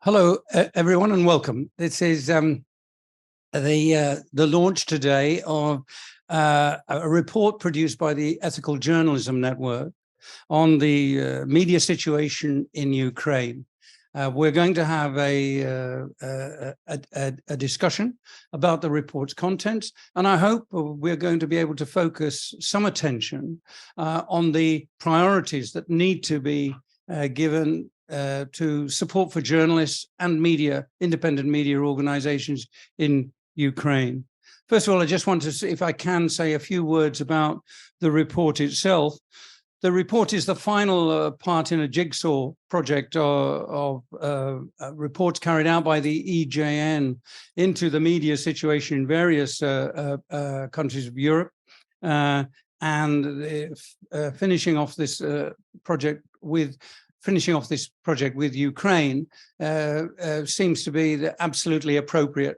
Hello, everyone, and welcome. This is the launch today of a report produced by the Ethical Journalism Network on the media situation in Ukraine. We're going to have a discussion about the report's contents, and I hope we're going to be able to focus some attention on the priorities that need to be given to support for journalists and media, independent media organizations in Ukraine. First of all, I just want to, if I can, say a few words about the report itself. The report is the final part in a jigsaw project of reports carried out by the EJN into the media situation in various countries of Europe, and finishing off this project with Ukraine seems to be the absolutely appropriate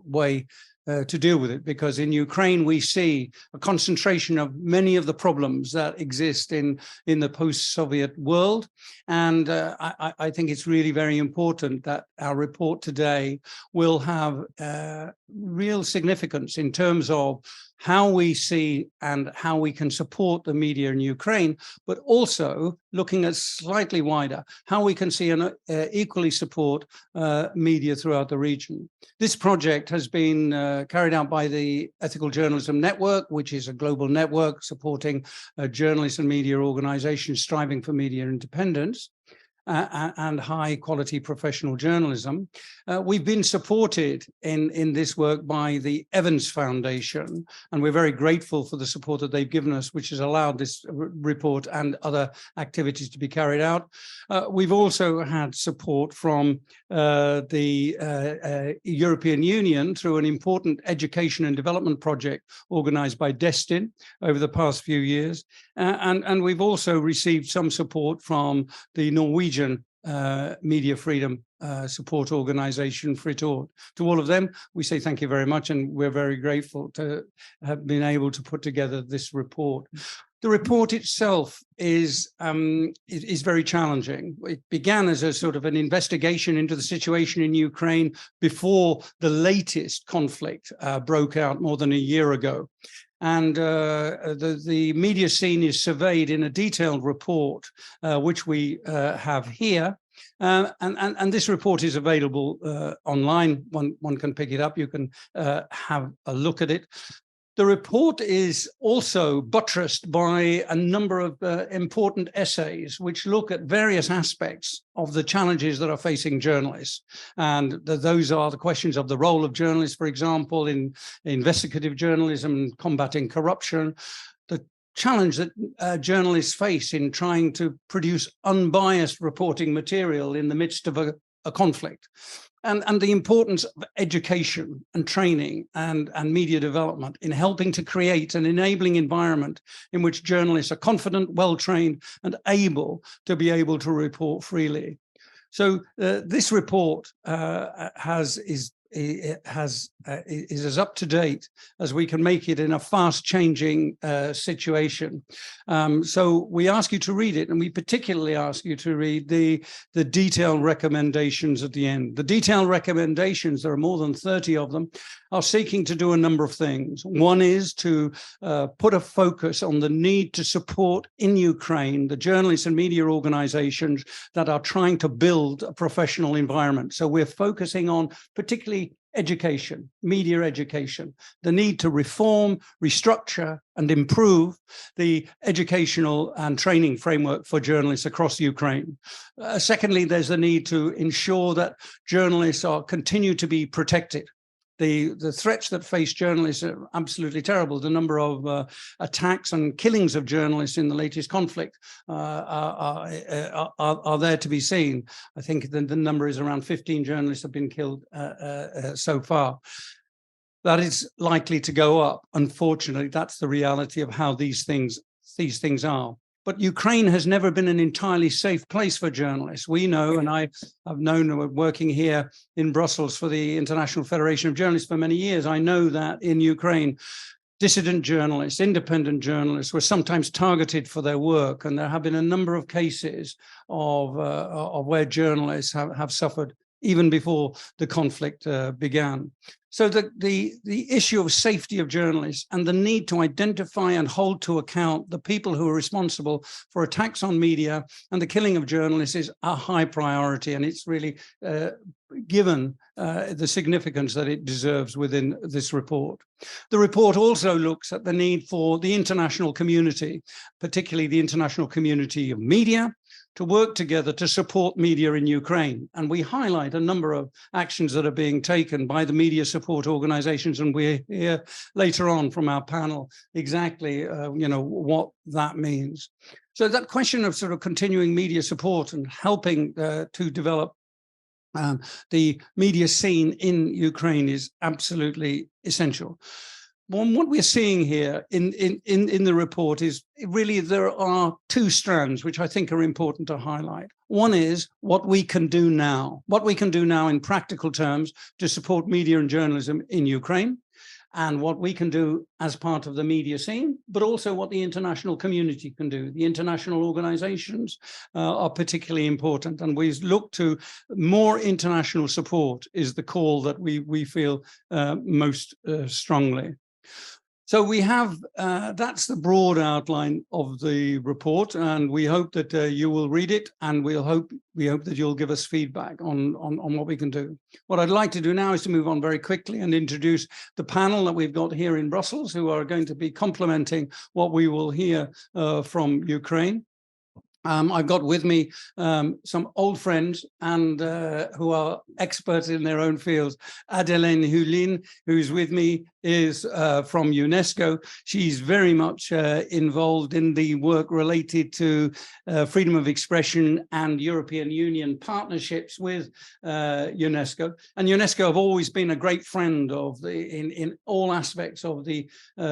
way to deal with it, because in Ukraine we see a concentration of many of the problems that exist in the post-Soviet world, and I think it's really very important that our report today will have real significance in terms of how we see and how we can support the media in Ukraine, but also looking at slightly wider, how we can see and equally support media throughout the region. This project has been carried out by the Ethical Journalism Network, which is a global network supporting journalists and media organizations striving for media independence and high quality professional journalism. We've been supported in this work by the Evans Foundation, and we're very grateful for the support that they've given us, which has allowed this report and other activities to be carried out. We've also had support from the European Union through an important education and development project organized by Destin over the past few years. And we've also received some support from the Norwegian media freedom support organization, Frittord. To all of them, we say thank you very much, and we're very grateful to have been able to put together this report. The report itself is very challenging. It began as a sort of an investigation into the situation in Ukraine before the latest conflict broke out more than a year ago. And the media scene is surveyed in a detailed report, which we have here. And this report is available online. One can pick it up. You can have a look at it. The report is also buttressed by a number of important essays which look at various aspects of the challenges that are facing journalists. And those are the questions of the role of journalists, for example, in investigative journalism, combating corruption, the challenge that journalists face in trying to produce unbiased reporting material in the midst of a conflict. And the importance of education and training and media development in helping to create an enabling environment in which journalists are confident, well-trained, and able to report freely. So this report is as up to date as we can make it in a fast-changing situation. So we ask you to read it, and we particularly ask you to read the detailed recommendations at the end. The detailed recommendations, there are more than 30 of them, are seeking to do a number of things. One is to put a focus on the need to support in Ukraine the journalists and media organizations that are trying to build a professional environment. So we're focusing on particularly education, media education, the need to reform, restructure, and improve the educational and training framework for journalists across Ukraine. Secondly, there's the need to ensure that journalists continue to be protected. The threats that face journalists are absolutely terrible. The number of attacks and killings of journalists in the latest conflict are there to be seen. I think the number is around 15 journalists have been killed so far. That is likely to go up. Unfortunately, that's the reality of how these things are. But Ukraine has never been an entirely safe place for journalists. We know, and I've known, working here in Brussels for the International Federation of Journalists for many years, I know that in Ukraine, dissident journalists, independent journalists were sometimes targeted for their work, and there have been a number of cases of where journalists have suffered even before the conflict began. So the issue of safety of journalists and the need to identify and hold to account the people who are responsible for attacks on media and the killing of journalists is a high priority, and it's really given the significance that it deserves within this report. The report also looks at the need for the international community, particularly the international community of media, to work together to support media in Ukraine. And we highlight a number of actions that are being taken by the media support organizations, and we'll hear later on from our panel exactly what that means. So that question of sort of continuing media support and helping to develop the media scene in Ukraine is absolutely essential. What we're seeing here in the report is really there are two strands which I think are important to highlight. One is what we can do now in practical terms to support media and journalism in Ukraine, and what we can do as part of the media scene, but also what the international community can do. The international organizations are particularly important, and we look to more international support is the call that we feel most strongly. So we have, that's the broad outline of the report, and we hope that you will read it, and we hope that you'll give us feedback on what we can do. What I'd like to do now is to move on very quickly and introduce the panel that we've got here in Brussels, who are going to be complementing what we will hear from Ukraine. I've got with me some old friends and who are experts in their own fields. Adeline Hulin, who's with me, is from UNESCO. She's very much involved in the work related to freedom of expression and European Union partnerships with UNESCO. And UNESCO have always been a great friend of in all aspects of the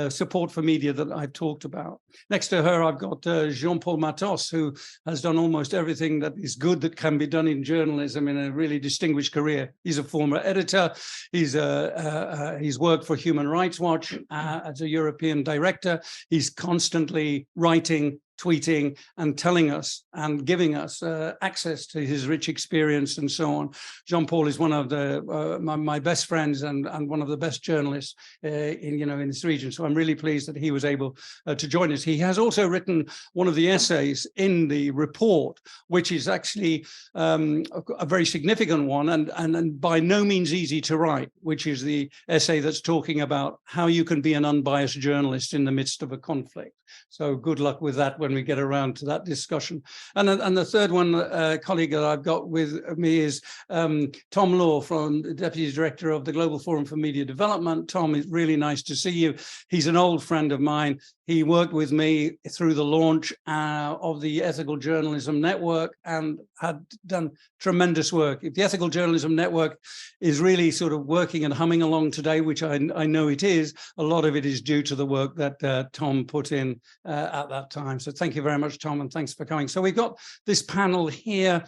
support for media that I've talked about. Next to her, I've got Jean-Paul Matos, who has done almost everything that is good that can be done in journalism in a really distinguished career. He's a former editor. He's worked for Human Rights Watch as a European director. He's constantly writing, tweeting, and telling us and giving us access to his rich experience and so on. Jean-Paul is one of my best friends and one of the best journalists in this region. So I'm really pleased that he was able to join us. He has also written one of the essays in the report, which is actually a very significant one and by no means easy to write, which is the essay that's talking about how you can be an unbiased journalist in the midst of a conflict. So good luck with that when we get around to that discussion. And the third one, colleague that I've got with me is Tom Law, from the Deputy Director of the Global Forum for Media Development. Tom, it's really nice to see you. He's an old friend of mine. He worked with me through the launch of the Ethical Journalism Network and had done tremendous work. If the Ethical Journalism Network is really sort of working and humming along today, which I know it is, a lot of it is due to the work that Tom put in at that time. So thank you very much, Tom, and thanks for coming. So we've got this panel here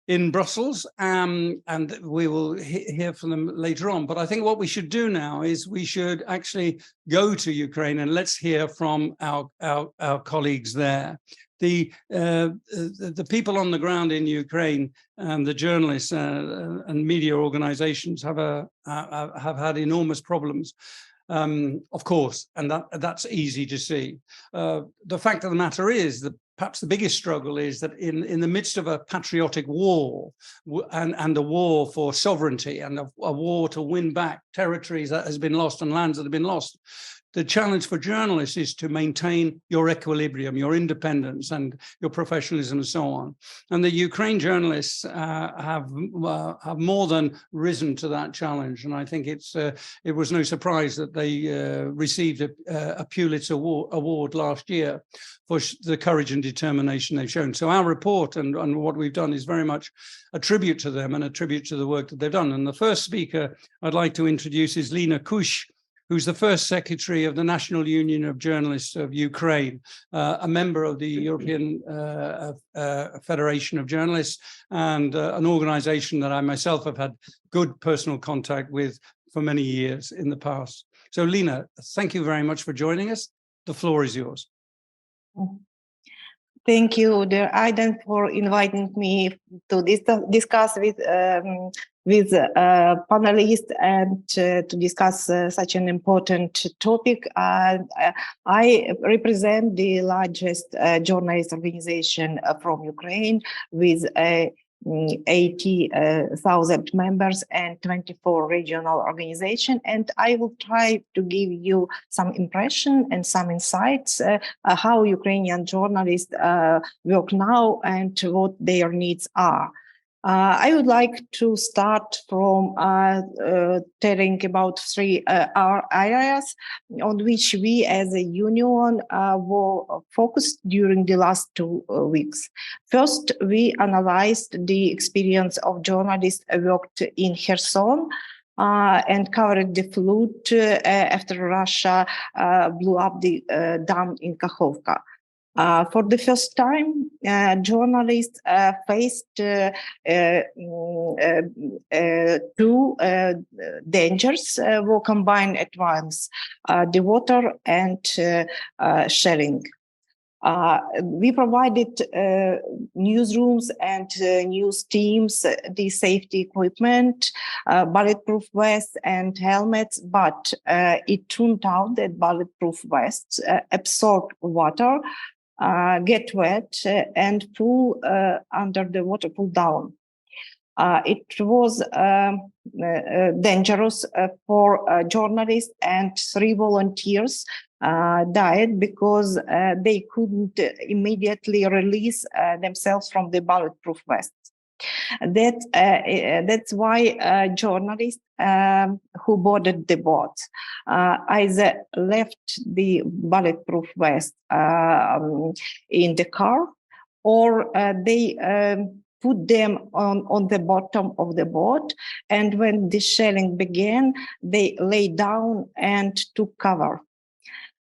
in Brussels, and we will hear from them later on. But I think what we should do now is we should actually go to Ukraine and let's hear from our colleagues there. The people on the ground in Ukraine and the journalists and media organizations have had enormous problems. Of course, and that's easy to see. The fact of the matter is that perhaps the biggest struggle is that in the midst of a patriotic war and a war for sovereignty and a war to win back territories that has been lost and lands that have been lost, the challenge for journalists is to maintain your equilibrium, your independence and your professionalism and so on. And the Ukraine journalists have more than risen to that challenge. And I think it was no surprise that they received a Pulitzer Award last year for the courage and determination they've shown. So our report and what we've done is very much a tribute to them and a tribute to the work that they've done. And the first speaker I'd like to introduce is Lena Kush, who's the first secretary of the National Union of Journalists of Ukraine, a member of the European Federation of Journalists, and an organization that I myself have had good personal contact with for many years in the past. So Lena, thank you very much for joining us. The floor is yours. Thank you, dear Aidan, for inviting me to discuss with panelists and to discuss such an important topic. I represent the largest journalist organization from Ukraine with 80,000 members and 24 regional organizations. And I will try to give you some impression and some insights how Ukrainian journalists work now and what their needs are. I would like to start from telling about three areas on which we as a union were focused during the last 2 weeks. First, we analyzed the experience of journalists worked in Kherson and covered the flood after Russia blew up the dam in Kakhovka. For the first time, journalists faced two dangers were combined at once, the water and shelling. We provided newsrooms and news teams the safety equipment, bulletproof vests and helmets, but it turned out that bulletproof vests absorb water, get wet and pull under the water, pull down. It was dangerous for journalists, and 3 volunteers died because they couldn't immediately release themselves from the bulletproof vests. That's why journalists who boarded the boat either left the bulletproof vest in the car, or they put them on the bottom of the boat, and when the shelling began, they lay down and took cover.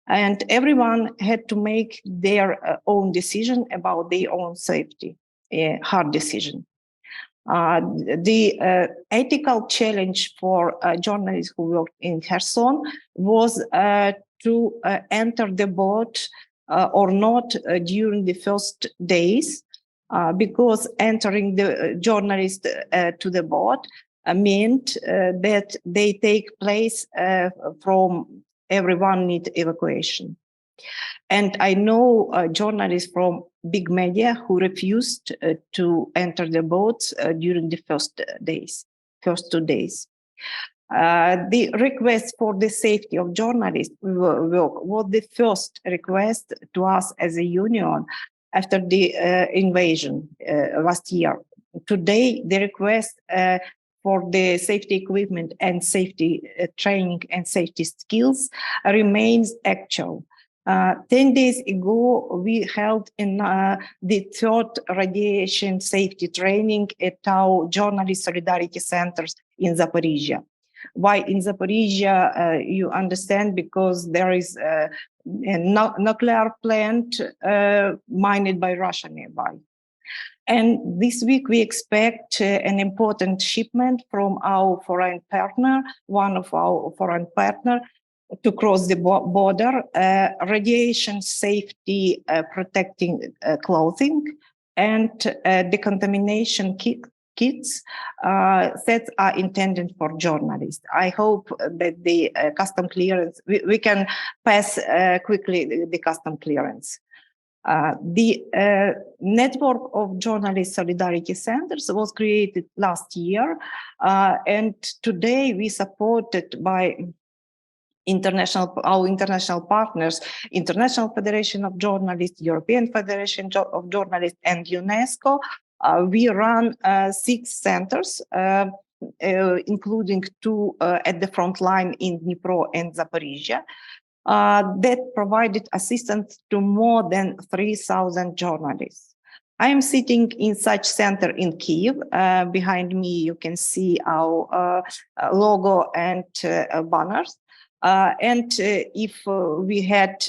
And everyone had to make their own decision about their own safety, a hard decision. The ethical challenge for journalists who worked in Kherson was to enter the boat or not during the first days, because entering the journalist to the boat meant that they take place from everyone need evacuation. And I know journalists from big media who refused to enter the boats during the first 2 days. The request for the safety of journalists work was the first request to us as a union after the invasion last year. Today, the request for the safety equipment and safety training and safety skills remains actual. 10 days ago, we held in the 3rd radiation safety training at our journalist solidarity centers in Zaporizhia. Why in Zaporizhia? You understand, because there is a nuclear plant mined by Russia nearby. And this week we expect an important shipment from our foreign partner, one of our foreign partners, to cross the border, radiation safety protecting clothing, and decontamination kits sets are intended for journalists. I hope that the custom clearance, we can pass quickly the custom clearance. The network of journalist solidarity centers was created last year, and today we supported by our international partners, International Federation of Journalists, European Federation of Journalists, and UNESCO. We run 6 centers, including 2 at the front line in Dnipro and Zaporizhia, that provided assistance to more than 3,000 journalists. I am sitting in such center in Kyiv. Behind me, you can see our logo and banners. And if we had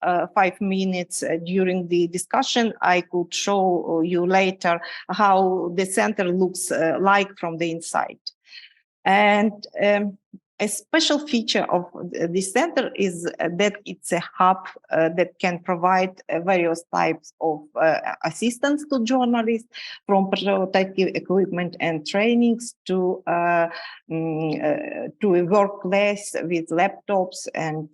5 minutes during the discussion, I could show you later how the center looks like from the inside. And A special feature of this center is that it's a hub that can provide various types of assistance to journalists, from protective equipment and trainings to a workplace with laptops and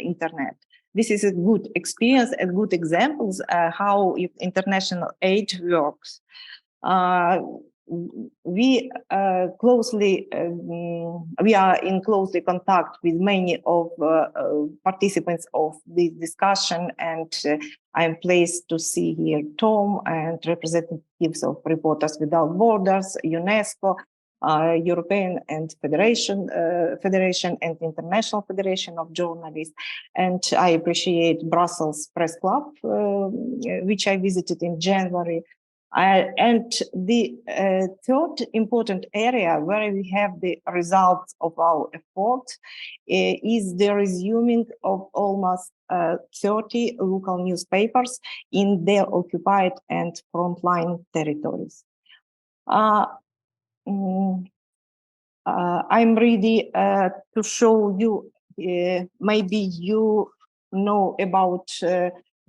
internet. This is a good experience and good examples how international aid works. We are in closely contact with many of participants of this discussion, and I am pleased to see here Tom and representatives of Reporters Without Borders, UNESCO, European and Federation and International Federation of Journalists, and I appreciate Brussels Press Club, which I visited in January. And the third important area where we have the results of our efforts is the resuming of almost 30 local newspapers in their occupied and frontline territories. I'm ready to show you, maybe you know about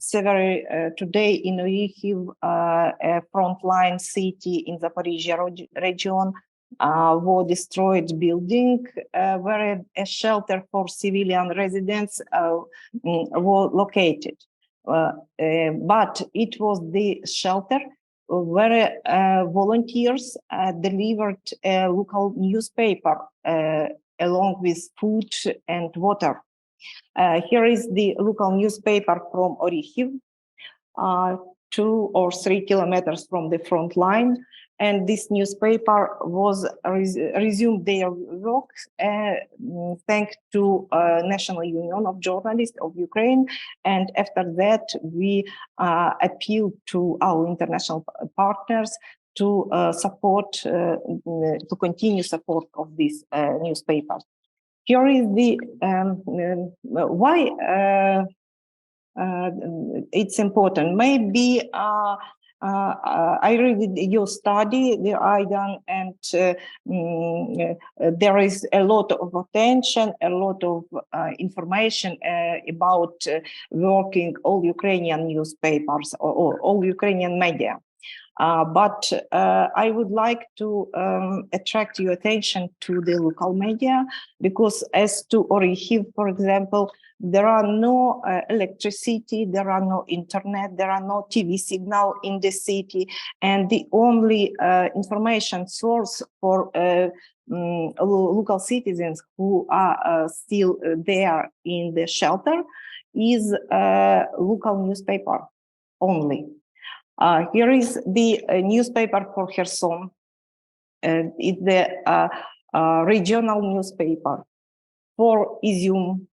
several today in Orikhiv, a frontline city in Zaporizhia region, was destroyed building where a shelter for civilian residents was located. But it was the shelter where volunteers delivered a local newspaper along with food and water. Here is the local newspaper from Orikhiv, 2 or 3 kilometers from the front line. And this newspaper was resumed their work thanks to National Union of Journalists of Ukraine. And after that, we appealed to our international partners to support, to continue support of this newspaper. Here is the why it's important. Maybe I read your study, the IDAN, and there is a lot of attention, a lot of information about working all Ukrainian newspapers or all Ukrainian media. But I would like to attract your attention to the local media, because as to Orikhiv, for example, there are no electricity, there are no internet, there are no TV signal in the city, and the only information source for local citizens who are still there in the shelter is local newspaper only. Here is the newspaper for Kherson. It's the regional newspaper. For Izium,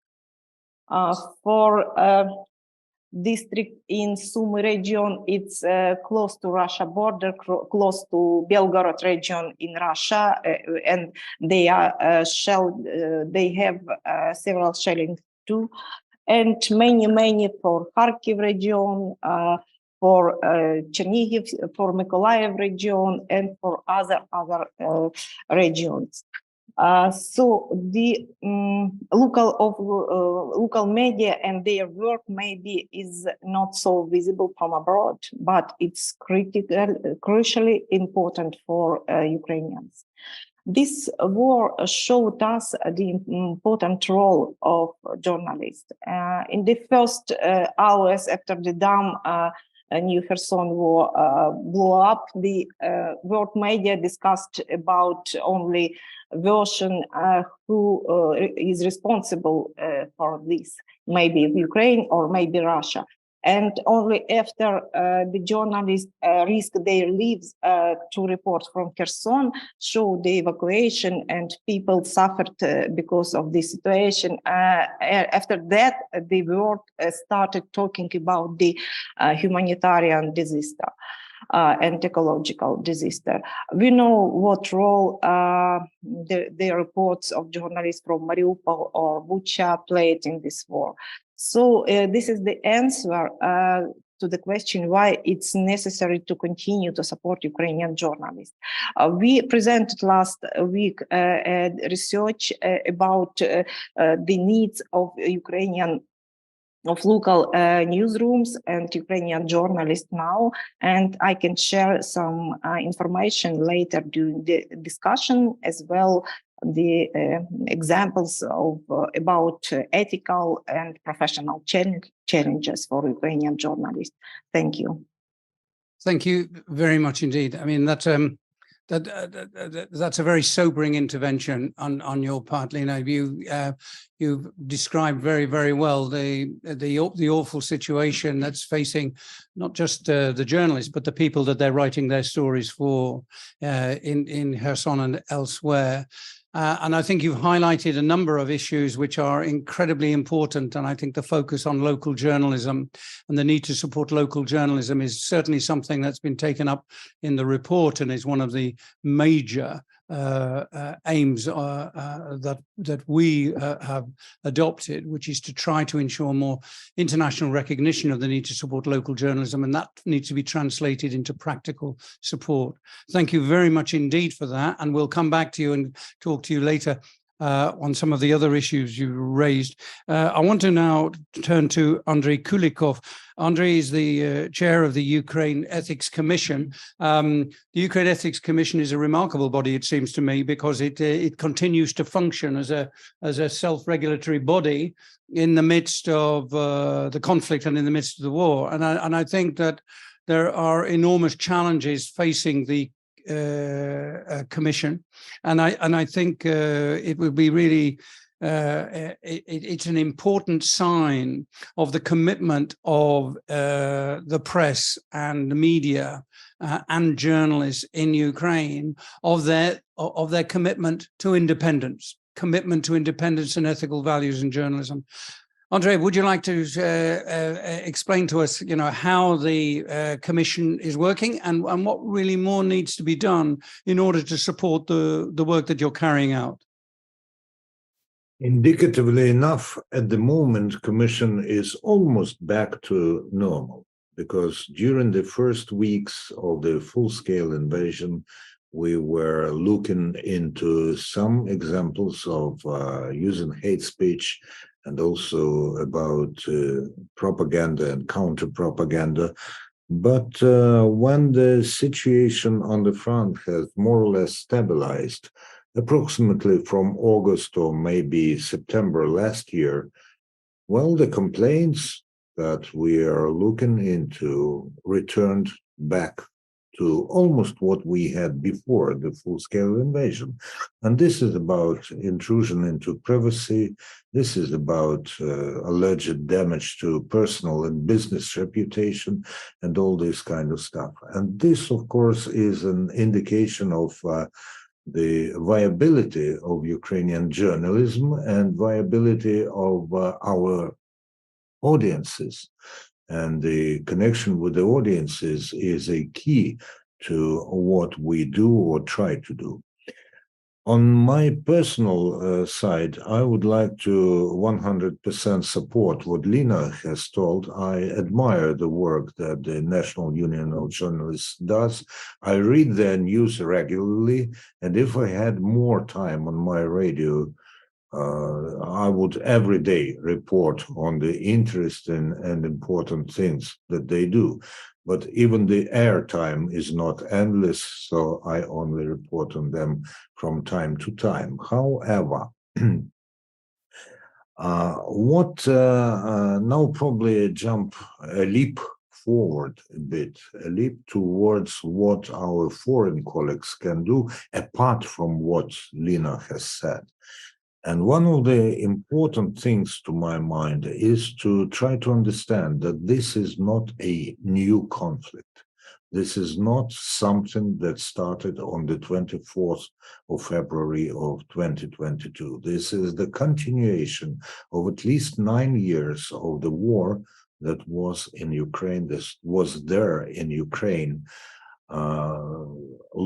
for district in Sumy region, it's close to Russia border, close to Belgorod region in Russia, and they are they have several shelling too, and many for Kharkiv region, for Chernihiv, for Mykolaiv region, and for other regions. So the local media and their work maybe is not so visible from abroad, but it's crucially important for Ukrainians. This war showed us the important role of journalists. In the first hours after the dam New Kherson war blew up, the world media discussed about only version who is responsible for this, maybe Ukraine or maybe Russia. And only after the journalists risked their lives to report from Kherson, show the evacuation, and people suffered because of this situation. After that, the world started talking about the humanitarian disaster. and ecological disaster. We know what role the reports of journalists from Mariupol or Bucha played in this war. So this is the answer to the question why it's necessary to continue to support Ukrainian journalists. We presented last week research about the needs of local newsrooms and Ukrainian journalists now, and I can share some information later during the discussion, as well the examples of about ethical and professional challenges for Ukrainian journalists. Thank you. Thank you very much indeed. I mean, that's a very sobering intervention on your part, Lina. You've described very, very well the awful situation that's facing not just the journalists, but the people that they're writing their stories for in Kherson and elsewhere. And I think you've highlighted a number of issues which are incredibly important. And I think the focus on local journalism and the need to support local journalism is certainly something that's been taken up in the report and is one of the major aims that we have adopted, which is to try to ensure more international recognition of the need to support local journalism, and that needs to be translated into practical support. Thank you very much indeed for that, and we'll come back to you and talk to you later on some of the other issues you raised. I want to now turn to Andrei Kulikov. Andrei is the chair of the Ukraine Ethics Commission. The Ukraine Ethics Commission is a remarkable body, it seems to me, because it continues to function as a self-regulatory body in the midst of the conflict and in the midst of the war. And I think that there are enormous challenges facing the commission, and I think it will be really it's an important sign of the commitment of the press and the media and journalists in Ukraine of their commitment to independence and ethical values in journalism. Andrei, would you like to explain to us, how the Commission is working and what really more needs to be done in order to support the work that you're carrying out? Indicatively enough, at the moment, Commission is almost back to normal, because during the first weeks of the full-scale invasion, we were looking into some examples of using hate speech and also about propaganda and counter-propaganda. But when the situation on the front has more or less stabilized, approximately from August or maybe September last year, well, the complaints that we are looking into returned back to almost what we had before the full-scale invasion. And this is about intrusion into privacy. This is about alleged damage to personal and business reputation and all this kind of stuff. And this, of course, is an indication of the viability of Ukrainian journalism and viability of our audiences. And the connection with the audiences is a key to what we do or try to do. On my personal side, I would like to 100% support what Lina has told. I admire the work that the National Union of Journalists does. I read their news regularly, and if I had more time on my radio, I would every day report on the interesting and important things that they do. But even the airtime is not endless, so I only report on them from time to time. However, now probably jump a leap forward a bit, a leap towards what our foreign colleagues can do, apart from what Lina has said. And one of the important things to my mind is to try to understand that this is not a new conflict. This is not something that started on the 24th of February of 2022. This is the continuation of at least 9 years of the war that was in Ukraine, this was there in Ukraine,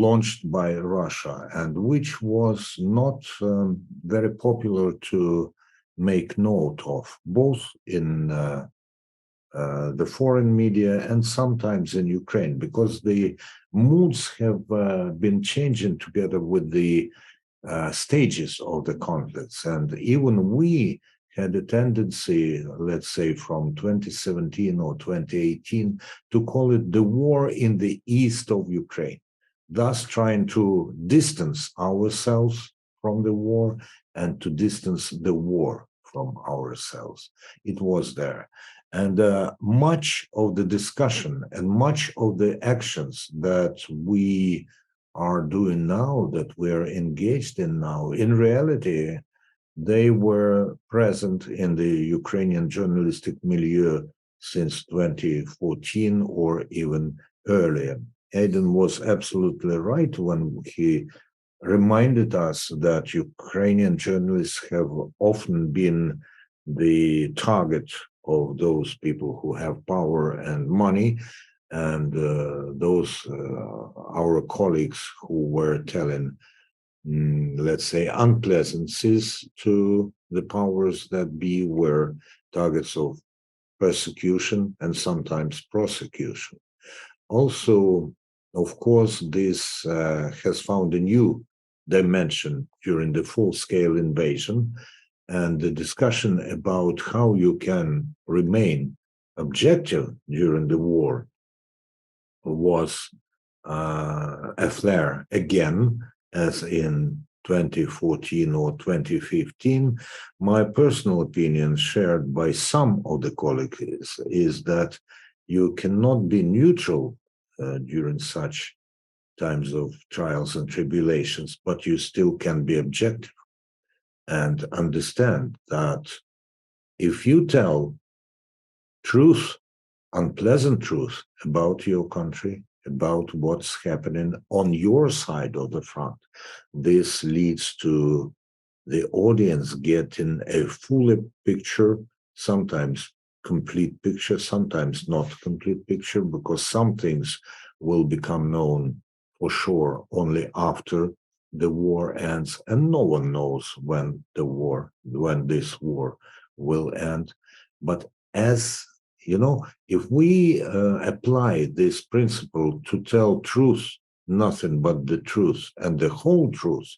launched by Russia, and which was not very popular to make note of, both in the foreign media and sometimes in Ukraine, because the moods have been changing together with the stages of the conflicts. And even we had a tendency, let's say from 2017 or 2018, to call it the war in the east of Ukraine, thus trying to distance ourselves from the war and to distance the war from ourselves. It was there. And much of the discussion and much of the actions that we are doing now, that we're engaged in now, in reality, they were present in the Ukrainian journalistic milieu since 2014 or even earlier. Aidan was absolutely right when he reminded us that Ukrainian journalists have often been the target of those people who have power and money, and those our colleagues who were telling let's say, unpleasantries to the powers that be were targets of persecution and sometimes prosecution. Also, of course, this has found a new dimension during the full-scale invasion, and the discussion about how you can remain objective during the war was a flare again, as in 2014 or 2015. My personal opinion, shared by some of the colleagues, is that you cannot be neutral during such times of trials and tribulations, but you still can be objective and understand that if you tell truth, unpleasant truth about your country, about what's happening on your side of the front, this leads to the audience getting a fuller picture, sometimes complete picture, sometimes not complete picture, because some things will become known for sure only after the war ends, and no one knows when this war will end. But as you know, if we apply this principle to tell truth, nothing but the truth and the whole truth,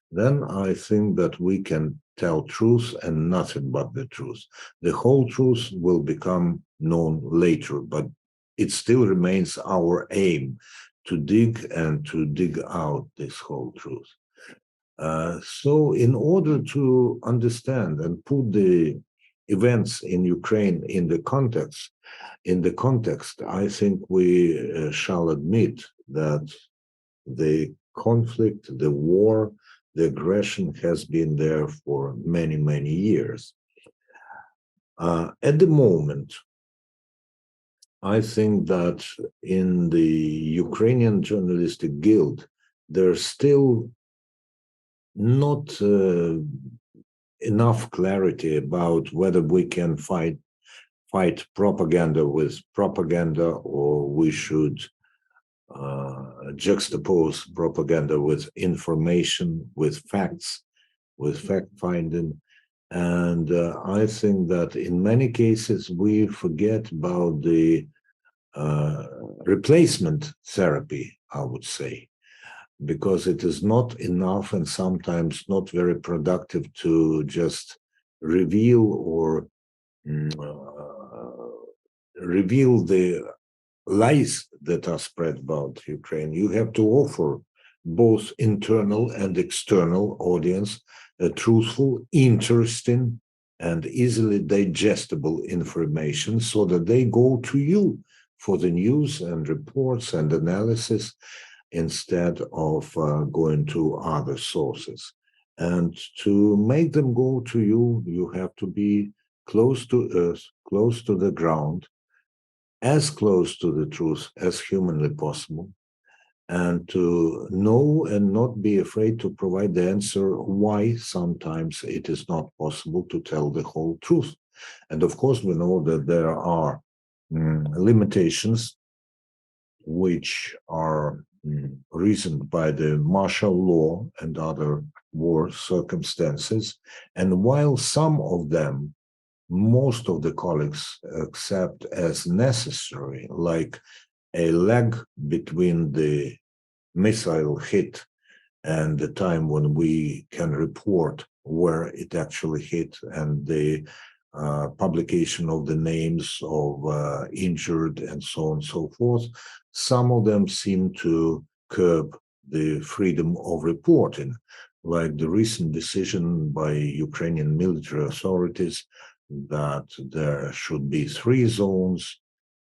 then I think that we can tell truth and nothing but the truth. The whole truth will become known later, but it still remains our aim to dig out this whole truth. So in order to understand and put the events in Ukraine in the context, I think we shall admit that the conflict, the war, the aggression has been there for many, many years. At the moment, I think that in the Ukrainian Journalistic Guild, there's still not enough clarity about whether we can fight propaganda with propaganda, or we should juxtapose propaganda with information, with facts, with fact-finding. And I think that in many cases we forget about the replacement therapy, I would say, because it is not enough and sometimes not very productive to just reveal or reveal the lies that are spread about Ukraine. You have to offer both internal and external audience a truthful, interesting, and easily digestible information so that they go to you for the news and reports and analysis instead of going to other sources. And to make them go to you, you have to be close to earth, close to the ground, as close to the truth as humanly possible, and to know and not be afraid to provide the answer why sometimes it is not possible to tell the whole truth. And of course, we know that there are limitations which are reasoned by the martial law and other war circumstances. And while some of them, most of the colleagues accept as necessary, like a lag between the missile hit and the time when we can report where it actually hit, and the publication of the names of injured and so on and so forth, some of them seem to curb the freedom of reporting, like the recent decision by Ukrainian military authorities that there should be 3 zones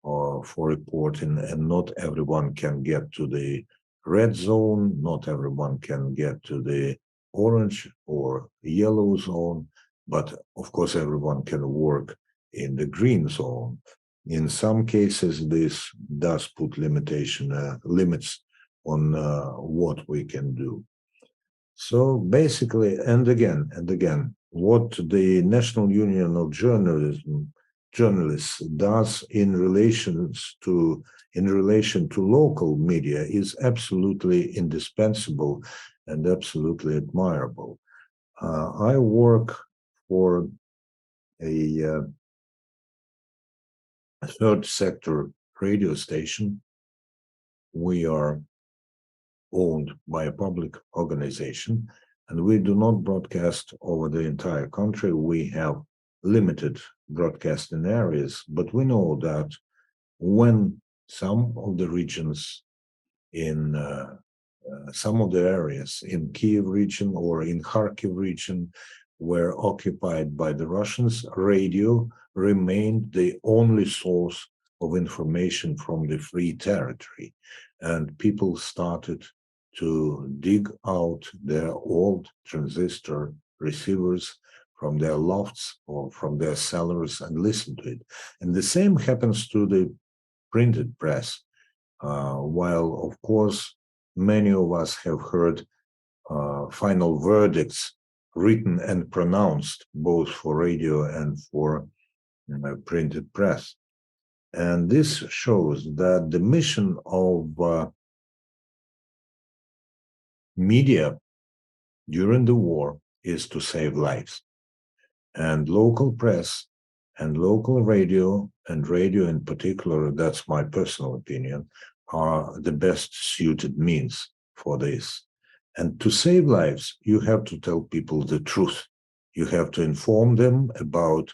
for reporting, and not everyone can get to the red zone, not everyone can get to the orange or yellow zone, but of course everyone can work in the green zone. In some cases, this does put limits on what we can do. So basically, and again, what the National Union of Journalists does in relation to local media is absolutely indispensable and absolutely admirable. I work for a third sector radio station. We are owned by a public organization, and we do not broadcast over the entire country. We have limited broadcasting areas, but we know that when some of the regions in some of the areas in Kiev region or in Kharkiv region were occupied by the Russians, radio remained the only source of information from the free territory. And people started to dig out their old transistor receivers from their lofts or from their cellars and listen to it. And the same happens to the printed press. While, of course, many of us have heard final verdicts written and pronounced both for radio and for printed press. And this shows that the mission of media during the war is to save lives. And local press and local radio, and radio in particular, that's my personal opinion, are the best suited means for this. And to save lives, you have to tell people the truth. You have to inform them about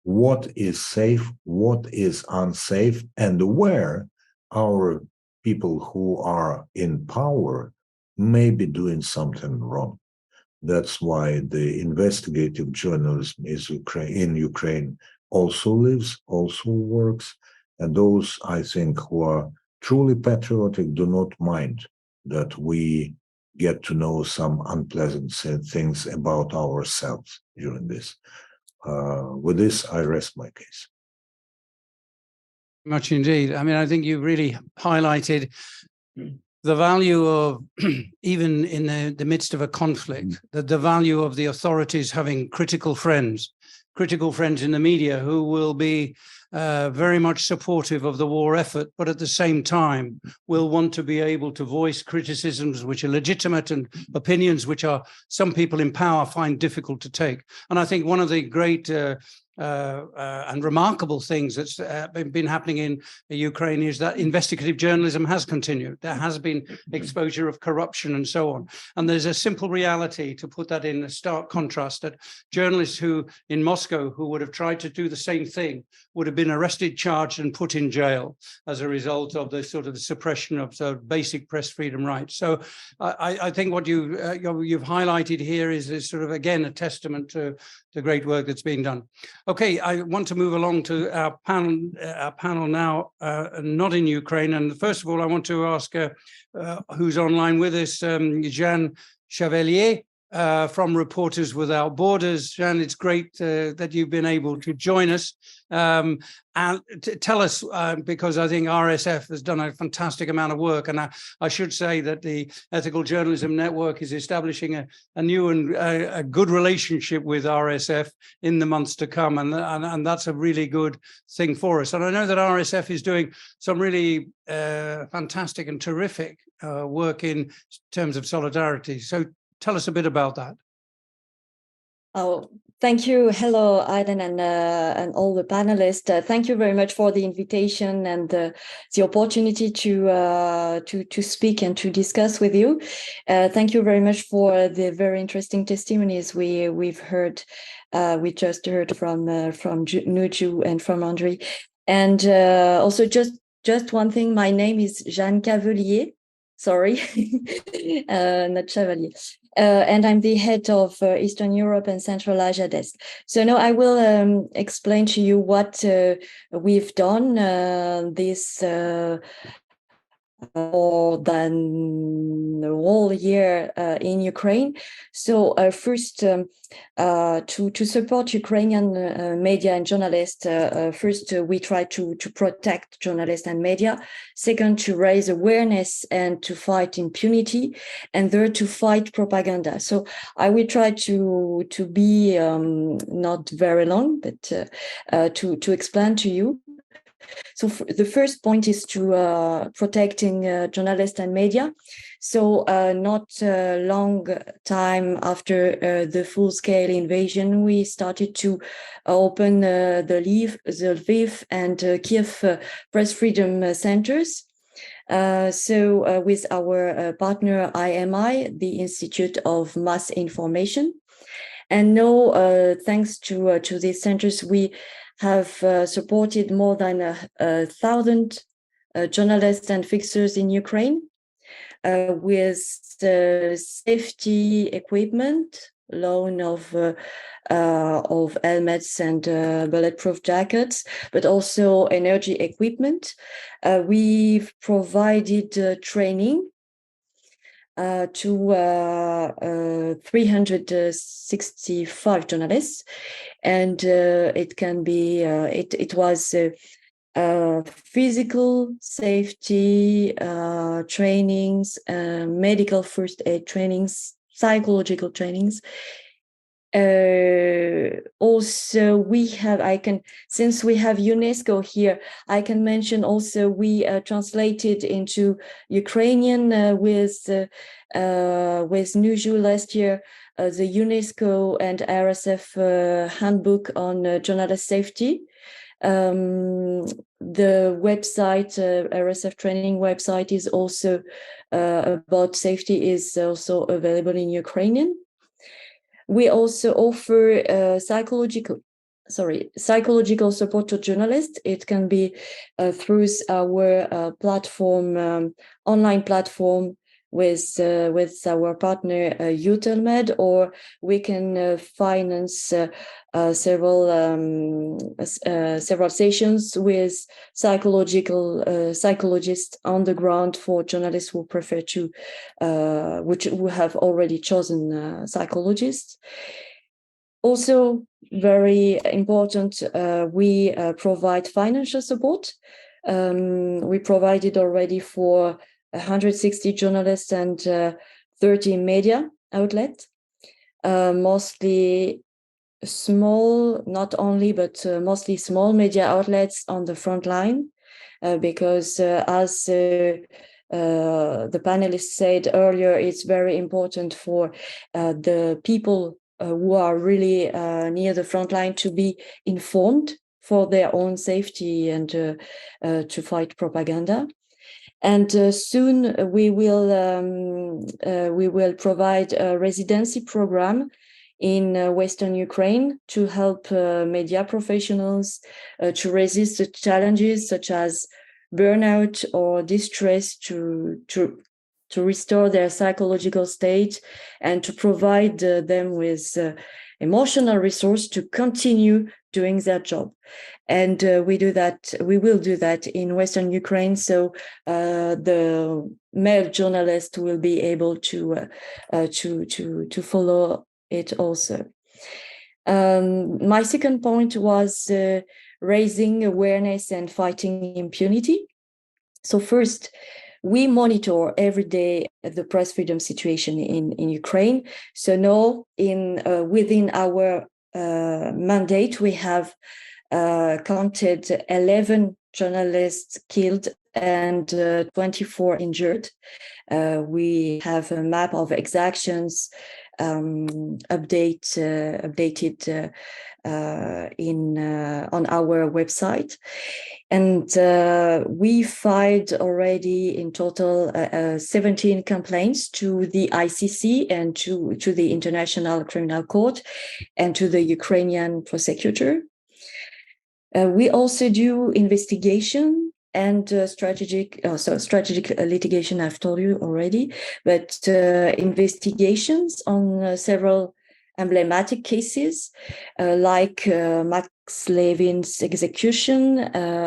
what is safe, what is unsafe, and where our people who are in power may be doing something wrong. That's why the investigative journalism in Ukraine also lives, also works. And those, I think, who are truly patriotic do not mind that we get to know some unpleasant things about ourselves during this. With this, I rest my case. Much indeed. I mean, I think you really highlighted the value of, even in the midst of a conflict, the value of the authorities having critical friends in the media who will be very much supportive of the war effort, but at the same time will want to be able to voice criticisms which are legitimate and opinions which are some people in power find difficult to take. And I think one of the great and remarkable things that's been happening in Ukraine is that investigative journalism has continued. There has been exposure of corruption and so on. And there's a simple reality, to put that in a stark contrast, that journalists who in Moscow who would have tried to do the same thing would have been arrested, charged, and put in jail as a result of the sort of the suppression of basic press freedom rights. So I think what you've highlighted here is sort of, again, a testament to the great work that's being done. Okay, I want to move along to our panel now, not in Ukraine. And first of all, I want to ask who's online with us, Jean Chevalier. from Reporters Without Borders. And it's great that you've been able to join us. And tell us, because I think RSF has done a fantastic amount of work. And I should say that the Ethical Journalism Network is establishing a new and a good relationship with RSF in the months to come. And that's a really good thing for us. And I know that RSF is doing some really fantastic and terrific work in terms of solidarity. So tell us a bit about that. Oh, thank you. Hello, Aiden and all the panelists. Thank you very much for the invitation and the opportunity to speak and to discuss with you. Thank you very much for the very interesting testimonies we've heard. We just heard from Nuju and from Andre. And also just one thing. My name is Jeanne Cavelier. Sorry, not Chevalier. And I'm the head of Eastern Europe and Central Asia desk. So now I will explain to you what we've done this more than a whole year in Ukraine. So first, to support Ukrainian media and journalists, first we try to protect journalists and media. Second, to raise awareness and to fight impunity. And third, to fight propaganda. So I will try to be not very long, but to explain to you. So the first point is to protecting journalists and media. So not a long time after the full-scale invasion, we started to open the Lviv and Kiev press freedom centers. So with our partner IMI, the Institute of Mass Information. And now, thanks to these centers, we have supported more than 1,000 journalists and fixers in Ukraine with safety equipment, loan of helmets and bulletproof jackets, but also energy equipment. We've provided training to 365 journalists, and it can be it was physical safety trainings, medical first aid trainings, psychological trainings. Also we have, since we have UNESCO here, I can mention also we translated into Ukrainian with Nuju last year the UNESCO and RSF handbook on journalist safety. The website, RSF training website, is also about safety, is also available in Ukrainian. We also offer psychological support to journalists. It can be through our platform, online platform with our partner Utelmed, or we can finance several sessions with psychologists on the ground for journalists who prefer to, who have already chosen psychologists. Also, very important, we provide financial support. We provided already for 160 journalists and 30 media outlets, mostly small, not only, but mostly small media outlets on the front line, because as the panelists said earlier, it's very important for the people who are really near the front line to be informed for their own safety and to fight propaganda. And soon we will provide a residency program in Western Ukraine to help media professionals to resist the challenges such as burnout or distress, to restore their psychological state, and to provide them with emotional resource to continue doing their job. And we will do that in Western Ukraine. So the male journalist will be able to follow it also. My second point was raising awareness and fighting impunity. So first, we monitor every day the press freedom situation in Ukraine. So now, within our mandate, we have counted 11 journalists killed and 24 injured. We have a map of exactions updated on our website. And we filed already in total 17 complaints to the ICC and to the International Criminal Court and to the Ukrainian prosecutor. We also do investigation and strategic litigation, I've told you already, but investigations on several emblematic cases like Max Levin's execution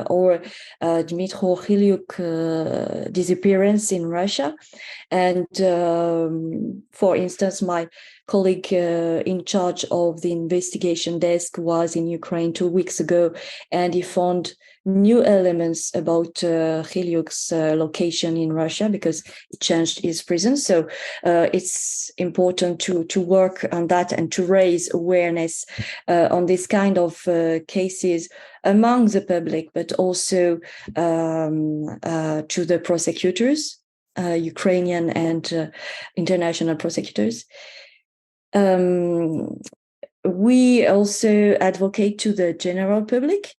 or Dmytro Khilyuk disappearance in Russia. And for instance, my colleague in charge of the investigation desk was in Ukraine 2 weeks ago, and he found new elements about Khilyuk's location in Russia because he changed his prison. So it's important to work on that and to raise awareness on this kind of cases among the public, but also to the prosecutors, Ukrainian and international prosecutors. We also advocate to the general public.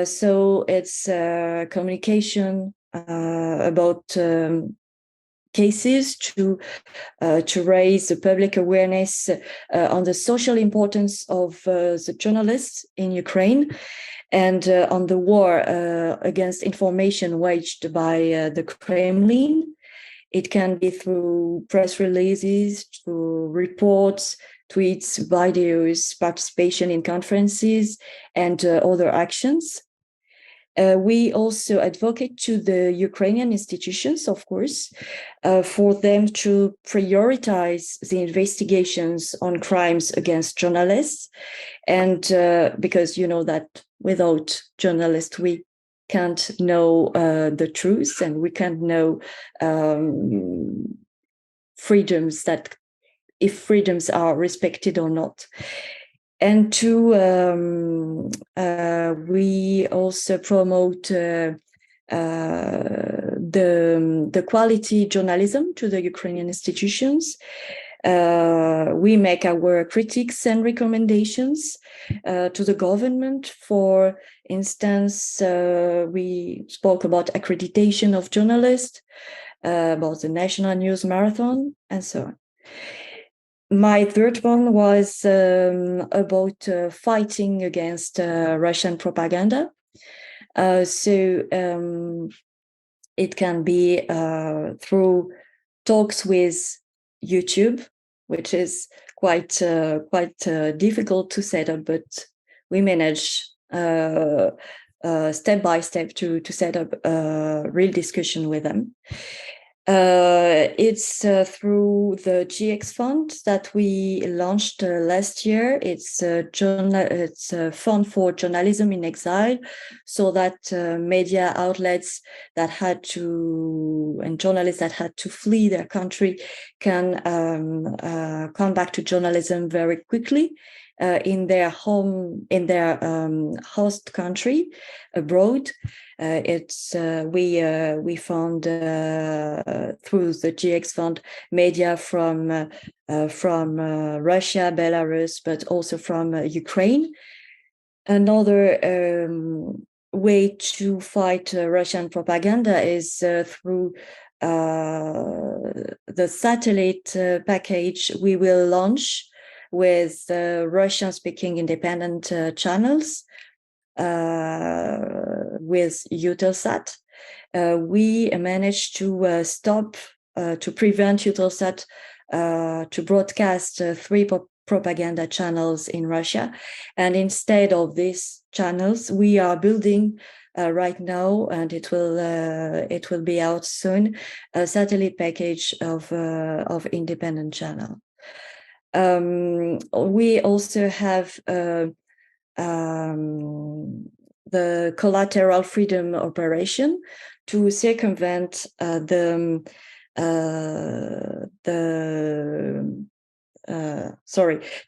So it's communication about cases to raise the public awareness on the social importance of the journalists in Ukraine and on the war against information waged by the Kremlin. It can be through press releases, through reports, tweets, videos, participation in conferences, and other actions. We also advocate to the Ukrainian institutions, of course, for them to prioritize the investigations on crimes against journalists. And because you know that without journalists, we can't know the truth, and we can't know freedoms if freedoms are respected or not. And we also promote the quality journalism to the Ukrainian institutions. We make our critiques and recommendations to the government. For instance, we spoke about accreditation of journalists, about the National News Marathon, and so on. My third one was about fighting against Russian propaganda. So it can be through talks with YouTube, which is quite difficult to set up, but we manage step by step to set up a real discussion with them. It's through the GX Fund that we launched last year. It's a fund for journalism in exile, so that media outlets that and journalists that had to flee their country can come back to journalism very quickly in their host country abroad. We found through the GX Fund media from Russia, Belarus, but also from Ukraine. Another way to fight Russian propaganda is through the satellite package we will launch with Russian-speaking independent channels with Eutelsat. We managed to stop, to prevent Eutelsat to broadcast three propaganda channels in Russia. And instead of these channels, we are building right now, and it will be out soon, a satellite package of independent channel. We also have the collateral freedom operation to circumvent to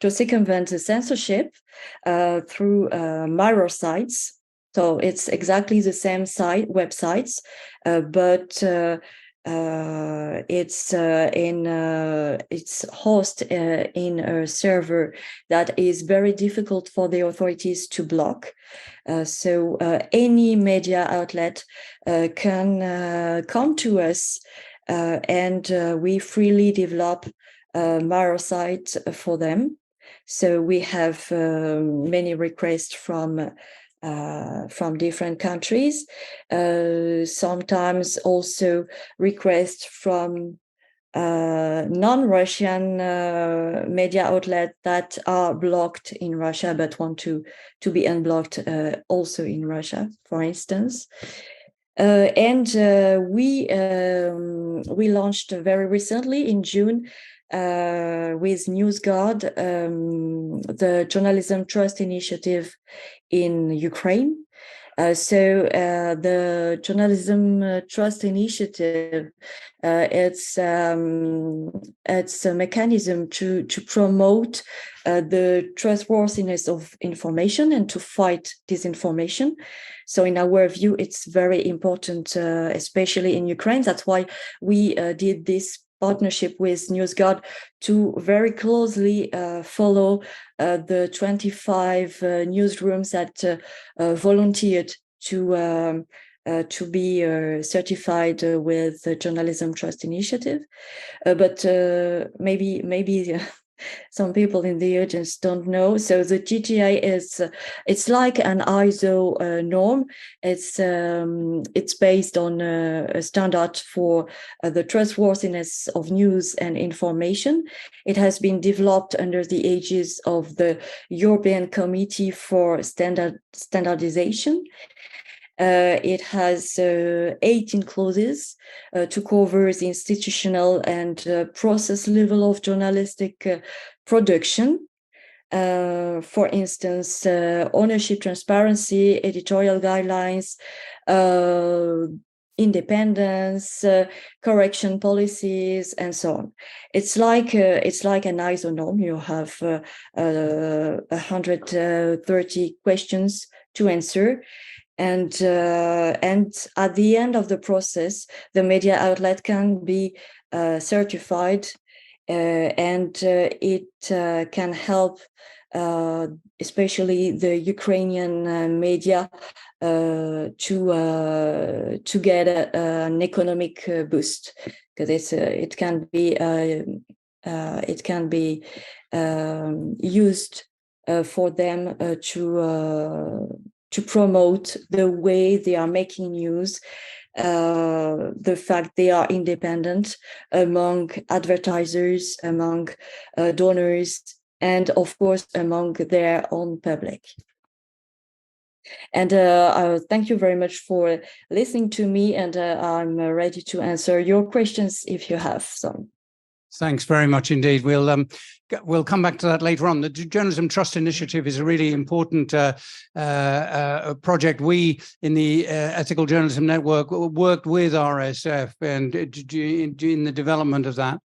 circumvent the censorship through mirror sites. So it's exactly the same websites, but it's hosted in a server that is very difficult for the authorities to block. So any media outlet can come to us, and we freely develop mirror sites for them. So we have many requests from different countries, sometimes also requests from non-Russian media outlets that are blocked in Russia but want to be unblocked also in Russia, for instance. And we launched very recently in June with NewsGuard the Journalism Trust Initiative in Ukraine. So the Journalism Trust Initiative, it's a mechanism to promote the trustworthiness of information and to fight disinformation. So in our view, it's very important, especially in Ukraine. That's why we did this partnership with NewsGuard to very closely follow the 25 newsrooms that volunteered to be certified with the Journalism Trust Initiative. But maybe some people in the audience don't know. So the GTI it's like an ISO norm. It's based on a standard for the trustworthiness of news and information. It has been developed under the aegis of the European Committee for Standardization. It has 18 clauses to cover the institutional and process level of journalistic production. For instance, ownership, transparency, editorial guidelines, independence, correction policies, and so on. It's like an ISO norm. You have 130 questions to answer. And at the end of the process, the media outlet can be certified, and it can help, especially the Ukrainian media, to get an economic boost, because it can be used for them to promote the way they are making news, the fact they are independent among advertisers, among donors, and of course among their own public. And thank you very much for listening to me, and I'm ready to answer your questions if you have some. Thanks very much indeed. We'll come back to that later on. The Journalism Trust Initiative is a really important project. We in the Ethical Journalism Network worked with RSF and in the development of that,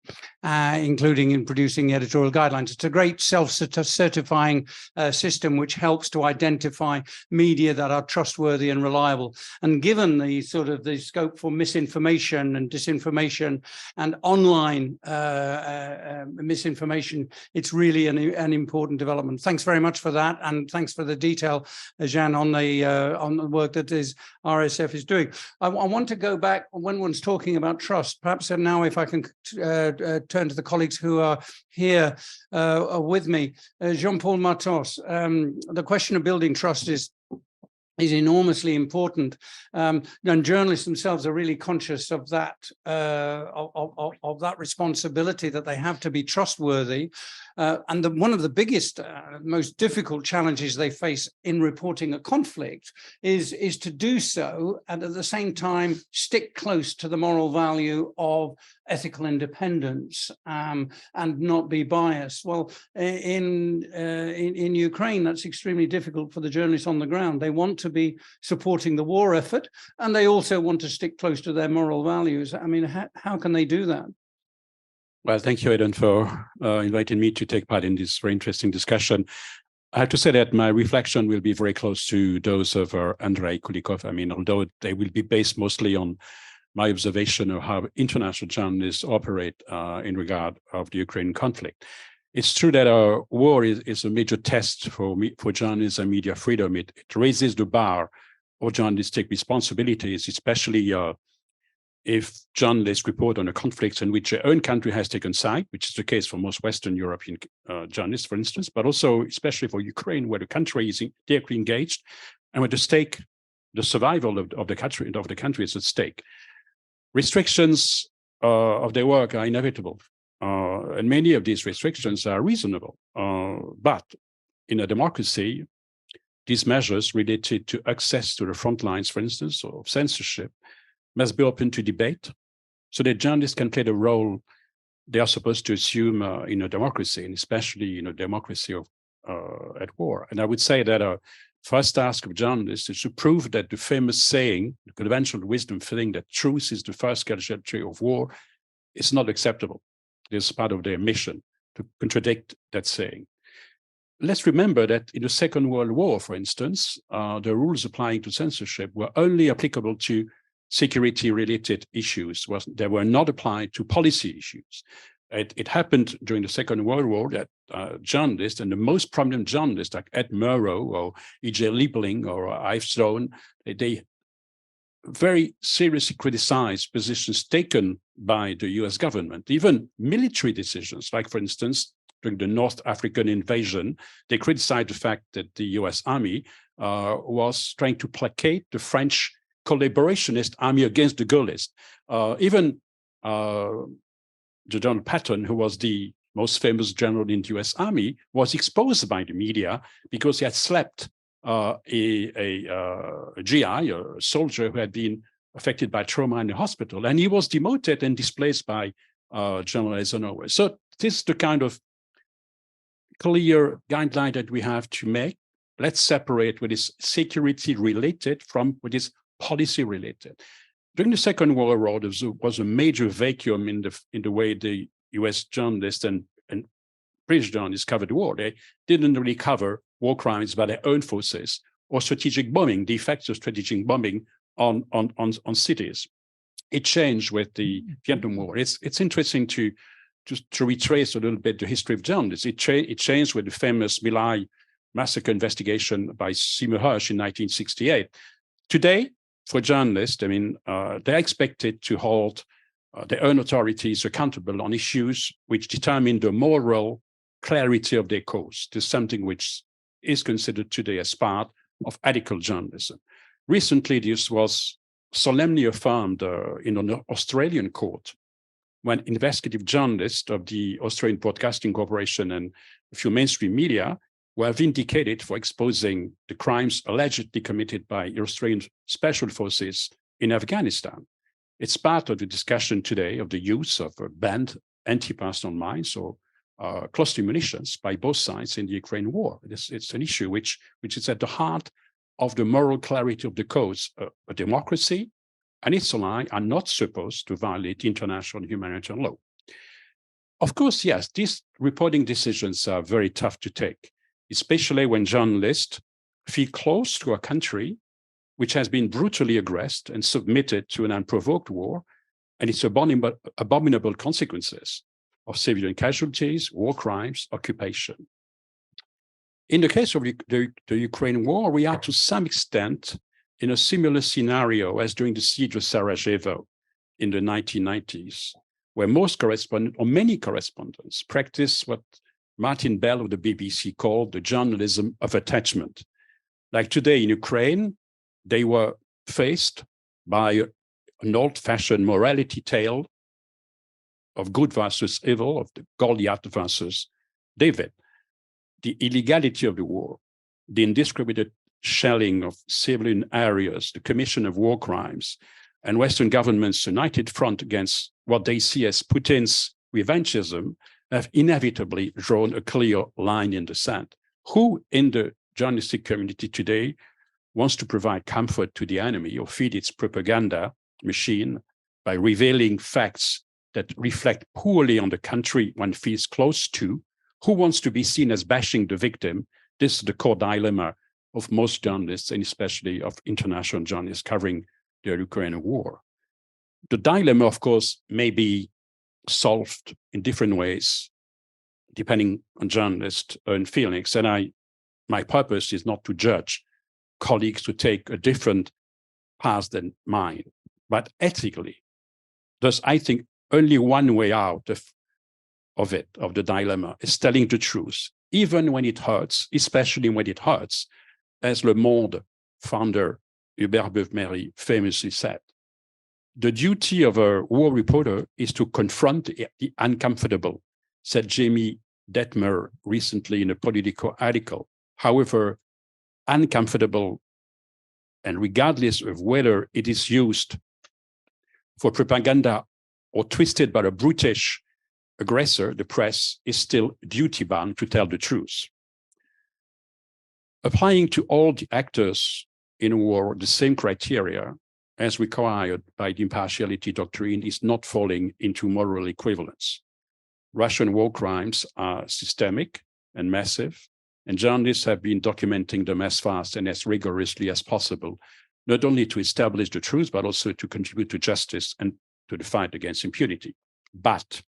including in producing the editorial guidelines. It's a great self-certifying system which helps to identify media that are trustworthy and reliable. And given the the scope for misinformation and disinformation and online misinformation, it's really an important development. Thanks very much for that, and thanks for the detail, Jeanne, on the work that RSF is doing. I want to go back when one's talking about trust. Perhaps now, if I can turn to the colleagues who are here with me, Jean-Paul Matos. The question of building trust is enormously important, and journalists themselves are really conscious of that of that responsibility that they have to be trustworthy. And one of the biggest, most difficult challenges they face in reporting a conflict is to do so and at the same time stick close to the moral value of ethical independence and not be biased. Well, in Ukraine, that's extremely difficult for the journalists on the ground. They want to be supporting the war effort, and they also want to stick close to their moral values. I mean, how can they do that? Well, thank you, Aidan, for inviting me to take part in this very interesting discussion. I have to say that my reflection will be very close to those of Andrei Kulikov. I mean, although they will be based mostly on my observation of how international journalists operate in regard of the Ukraine conflict. It's true that our war is a major test for journalism and media freedom. It raises the bar of journalistic responsibilities, especially if journalists report on a conflict in which their own country has taken side, which is the case for most Western European journalists, for instance, but also especially for Ukraine, where the country is directly engaged and where the survival of the country is at stake. Restrictions of their work are inevitable, and many of these restrictions are reasonable. But in a democracy, these measures related to access to the front lines, for instance, or censorship, must be open to debate so that journalists can play the role they are supposed to assume in a democracy, and especially in a democracy at war. And I would say that our first task of journalists is to prove that the famous saying, the conventional wisdom saying that truth is the first casualty of war, is not acceptable. It is part of their mission to contradict that saying. Let's remember that in the Second World War, for instance, the rules applying to censorship were only applicable to security-related issues. They were not applied to policy issues. It happened during the Second World War that journalists, and the most prominent journalists like Ed Murrow or E.J. Liebling or Ives Sloan, they very seriously criticized positions taken by the US government, even military decisions, like, for instance, during the North African invasion, they criticized the fact that the US Army was trying to placate the French collaborationist army against the Gaullists. Even General Patton, who was the most famous general in the US Army, was exposed by the media because he had slapped a GI, a soldier who had been affected by trauma in the hospital, and he was demoted and displaced by General Eisenhower. So this is the kind of clear guideline that we have to make. Let's separate what is security-related from what is policy-related. During the Second World War, there was a major vacuum in the way the US journalists and British journalists covered the war. They didn't really cover war crimes by their own forces or strategic bombing, the effects of strategic bombing on cities. It changed with the Vietnam War. It's interesting to retrace a little bit the history of journalists. It changed with the famous My Lai massacre investigation by Seymour Hersh in 1968. Today, for journalists, I mean, they're expected to hold their own authorities accountable on issues which determine the moral clarity of their cause. This is something which is considered today as part of ethical journalism. Recently, this was solemnly affirmed in an Australian court when investigative journalists of the Australian Broadcasting Corporation and a few mainstream media were vindicated for exposing the crimes allegedly committed by Australian special forces in Afghanistan. It's part of the discussion today of the use of banned anti-personnel mines or cluster munitions by both sides in the Ukraine war. It's an issue which is at the heart of the moral clarity of the cause. A democracy and its ally are not supposed to violate international humanitarian law. Of course, yes, these reporting decisions are very tough to take, especially when journalists feel close to a country which has been brutally aggressed and submitted to an unprovoked war and its abominable consequences of civilian casualties, war crimes, occupation. In the case of the Ukraine war, we are to some extent in a similar scenario as during the siege of Sarajevo in the 1990s, where many correspondents practice what Martin Bell of the BBC called the journalism of attachment. Like today in Ukraine, they were faced by an old-fashioned morality tale of good versus evil, of the Goliath versus David, the illegality of the war, the indiscriminate shelling of civilian areas, the commission of war crimes, and Western governments' united front against what they see as Putin's revanchism have inevitably drawn a clear line in the sand. Who in the journalistic community today wants to provide comfort to the enemy or feed its propaganda machine by revealing facts that reflect poorly on the country one feels close to? Who wants to be seen as bashing the victim? This is the core dilemma of most journalists, and especially of international journalists covering the Ukraine war. The dilemma, of course, may be solved in different ways, depending on journalists' own feelings. And my purpose is not to judge colleagues to take a different path than mine, but ethically, there's, I think, only one way out of the dilemma, is telling the truth, even when it hurts, especially when it hurts, as Le Monde founder Hubert Beuve-Méry famously said. The duty of a war reporter is to confront the uncomfortable, said Jamie Detmer recently in a Politico article. However, uncomfortable, and regardless of whether it is used for propaganda or twisted by a brutish aggressor, the press is still duty-bound to tell the truth. Applying to all the actors in a war the same criteria as required by the impartiality doctrine is not falling into moral equivalence. Russian war crimes are systemic and massive, and journalists have been documenting them as fast and as rigorously as possible, not only to establish the truth, but also to contribute to justice and to the fight against impunity. But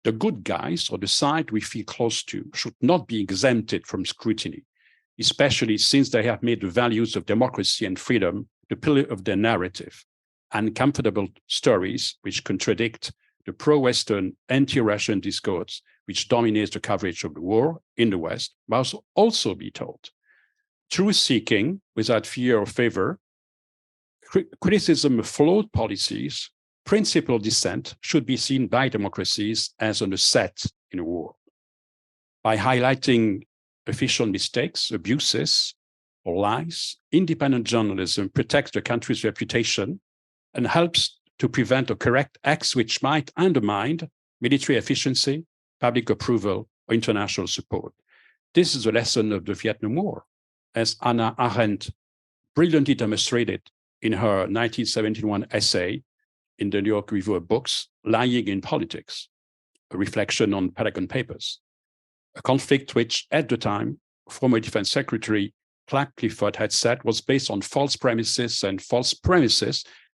the good guys, or the side we feel close to, should not be exempted from scrutiny, especially since they have made the values of democracy and freedom the pillar of their narrative. Uncomfortable stories which contradict the pro-Western, anti-Russian discourse which dominates the coverage of the war in the West must also be told. Truth-seeking without fear or favor, criticism of flawed policies, principled dissent should be seen by democracies as an asset in a war. By highlighting official mistakes, abuses, or lies, independent journalism protects the country's reputation and helps to prevent or correct acts which might undermine military efficiency, public approval, or international support. This is a lesson of the Vietnam War, as Hannah Arendt brilliantly demonstrated in her 1971 essay in the New York Review of Books, Lying in Politics, a reflection on Pentagon Papers, a conflict which, at the time, former Defense Secretary Clark Clifford had said was based on false premises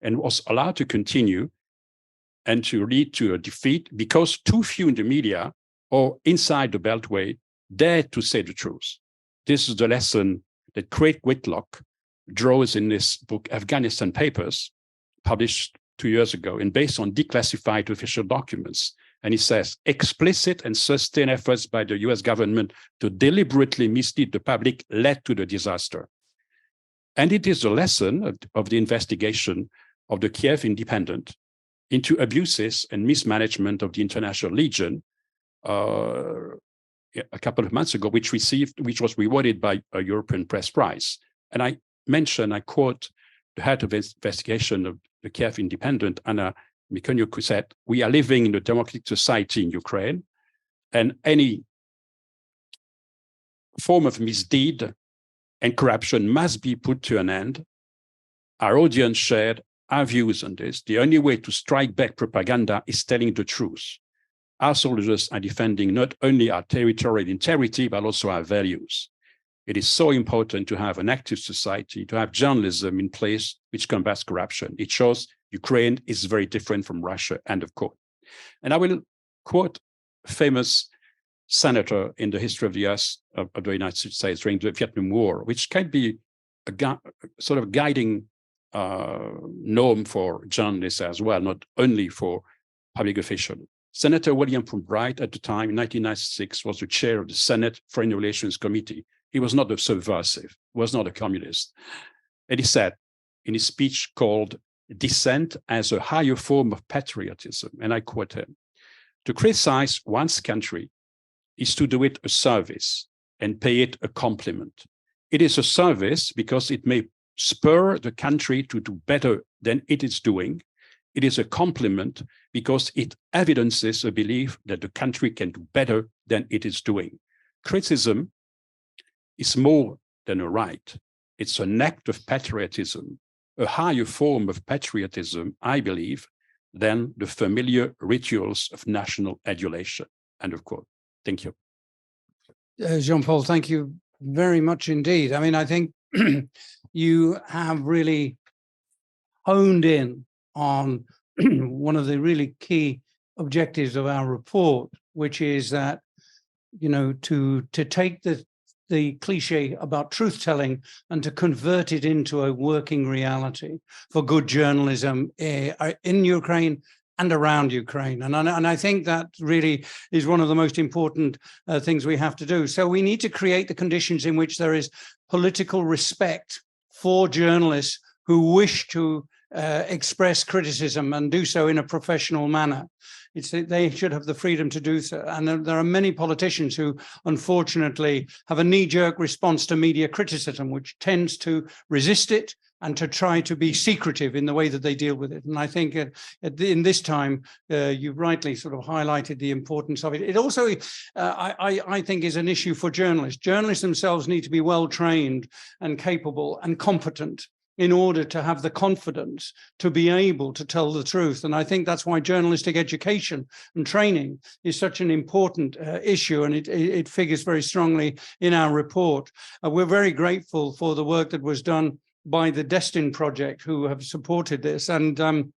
and was allowed to continue and to lead to a defeat because too few in the media or inside the Beltway dared to say the truth. This is the lesson that Craig Whitlock draws in this book, Afghanistan Papers, published 2 years ago and based on declassified official documents. And he says, explicit and sustained efforts by the US government to deliberately mislead the public led to the disaster. And it is a lesson of the investigation of the Kiev Independent into abuses and mismanagement of the International Legion a couple of months ago, which was rewarded by a European Press Prize. And I quote the head of investigation of the Kiev Independent, Anna Mikonyuk, who said, "We are living in a democratic society in Ukraine, and any form of misdeed and corruption must be put to an end. Our audience shared our views on this. The only way to strike back propaganda is telling the truth. Our soldiers are defending not only our territorial integrity, but also our values. It is so important to have an active society, to have journalism in place which combats corruption. It shows Ukraine is very different from Russia," end of quote. And I will quote a famous senator in the history of the US, of the United States during the Vietnam War, which can be a sort of guiding norm for journalists as well, not only for public officials. Senator William Fulbright at the time, in 1996, was the chair of the Senate Foreign Relations Committee. He was not a subversive, was not a communist. And he said in his speech called Dissent as a Higher Form of Patriotism, and I quote him, "To criticize one's country is to do it a service and pay it a compliment. It is a service because it may spur the country to do better than it is doing. It is a compliment because it evidences a belief that the country can do better than it is doing. Criticism is more than a right. It's an act of patriotism, a higher form of patriotism, I believe, than the familiar rituals of national adulation. End of quote. Thank you. Jean-Paul, thank you very much indeed. I mean, I think you have really honed in on one of the really key objectives of our report, which is that, you know, to take the cliche about truth-telling and to convert it into a working reality for good journalism in Ukraine and around Ukraine. And I think that really is one of the most important things we have to do. So we need to create the conditions in which there is political respect for journalists who wish to express criticism and do so in a professional manner. They should have the freedom to do so. And there are many politicians who, unfortunately, have a knee-jerk response to media criticism, which tends to resist it and to try to be secretive in the way that they deal with it. And I think in this time, you rightly sort of highlighted the importance of it. It also, I think, is an issue for journalists. Journalists themselves need to be well-trained and capable and competent in order to have the confidence to be able to tell the truth. And I think that's why journalistic education and training is such an important issue, and it figures very strongly in our report. We're very grateful for the work that was done by the Destin Project, who have supported this. And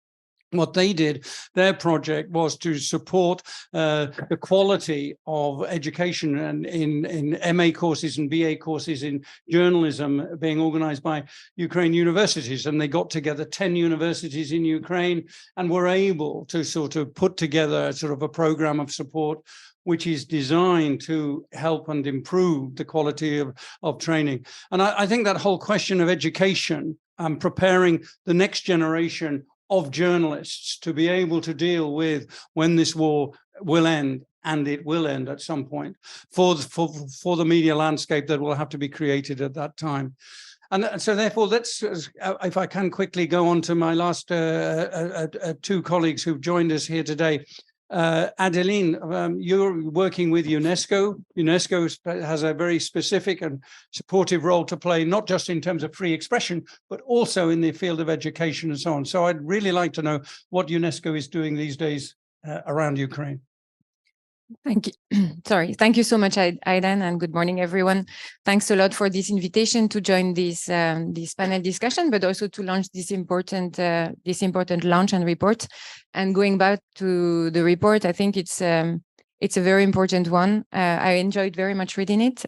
what they did, their project was to support the quality of education and in MA courses and BA courses in journalism being organized by Ukraine universities. And they got together 10 universities in Ukraine and were able to sort of put together sort of a program of support which is designed to help and improve the quality of training. And I think that whole question of education and preparing the next generation of journalists to be able to deal with when this war will end, and it will end at some point, for the media landscape that will have to be created at that time. And so therefore, let's, if I can quickly go on to my last two colleagues who've joined us here today. Adeline, you're working with UNESCO. UNESCO has a very specific and supportive role to play, not just in terms of free expression, but also in the field of education and so on. So I'd really like to know what UNESCO is doing these days around Ukraine. Thank you. Sorry. Thank you so much, Aidan, and good morning, everyone. Thanks a lot for this invitation to join this panel discussion, but also to launch this important launch and report. And going back to the report, I think it's a very important one. I enjoyed very much reading it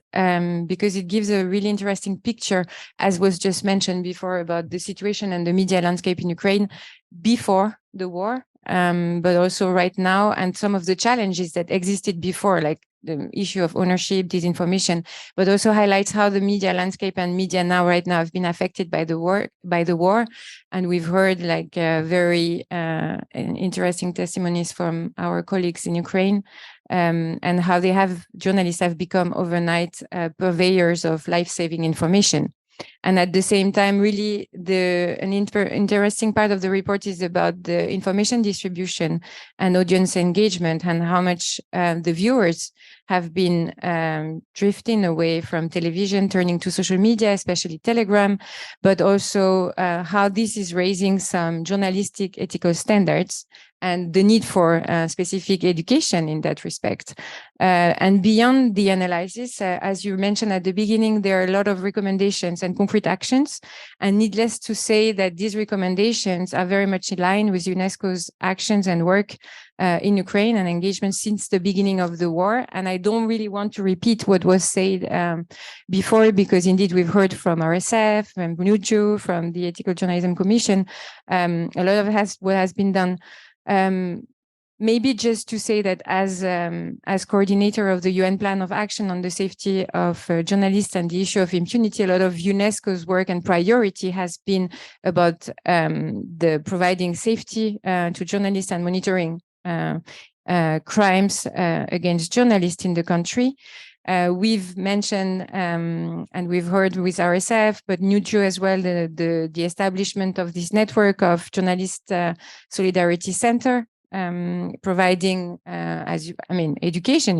because it gives a really interesting picture, as was just mentioned before, about the situation and the media landscape in Ukraine before the war. But also right now, and some of the challenges that existed before, like the issue of ownership, disinformation, but also highlights how the media landscape and media right now have been affected by the war. And we've heard like very interesting testimonies from our colleagues in Ukraine, and how journalists have become overnight purveyors of life-saving information. And at the same time, really, an interesting part of the report is about the information distribution and audience engagement, and how much the viewers have been drifting away from television, turning to social media, especially Telegram, but also how this is raising some journalistic ethical standards and the need for specific education in that respect. And beyond the analysis, as you mentioned at the beginning, there are a lot of recommendations and concrete actions. And needless to say that these recommendations are very much in line with UNESCO's actions and work in Ukraine and engagement since the beginning of the war. And I don't really want to repeat what was said before, because indeed we've heard from RSF, from BNUJO, from the Ethical Journalism Commission, a lot of what has been done. Maybe just to say that as coordinator of the UN Plan of Action on the Safety of Journalists and the issue of impunity, a lot of UNESCO's work and priority has been about the providing safety to journalists and monitoring crimes against journalists in the country. We've mentioned and we've heard with RSF, but NUJO as well, the establishment of this network of Journalist Solidarity Center, providing education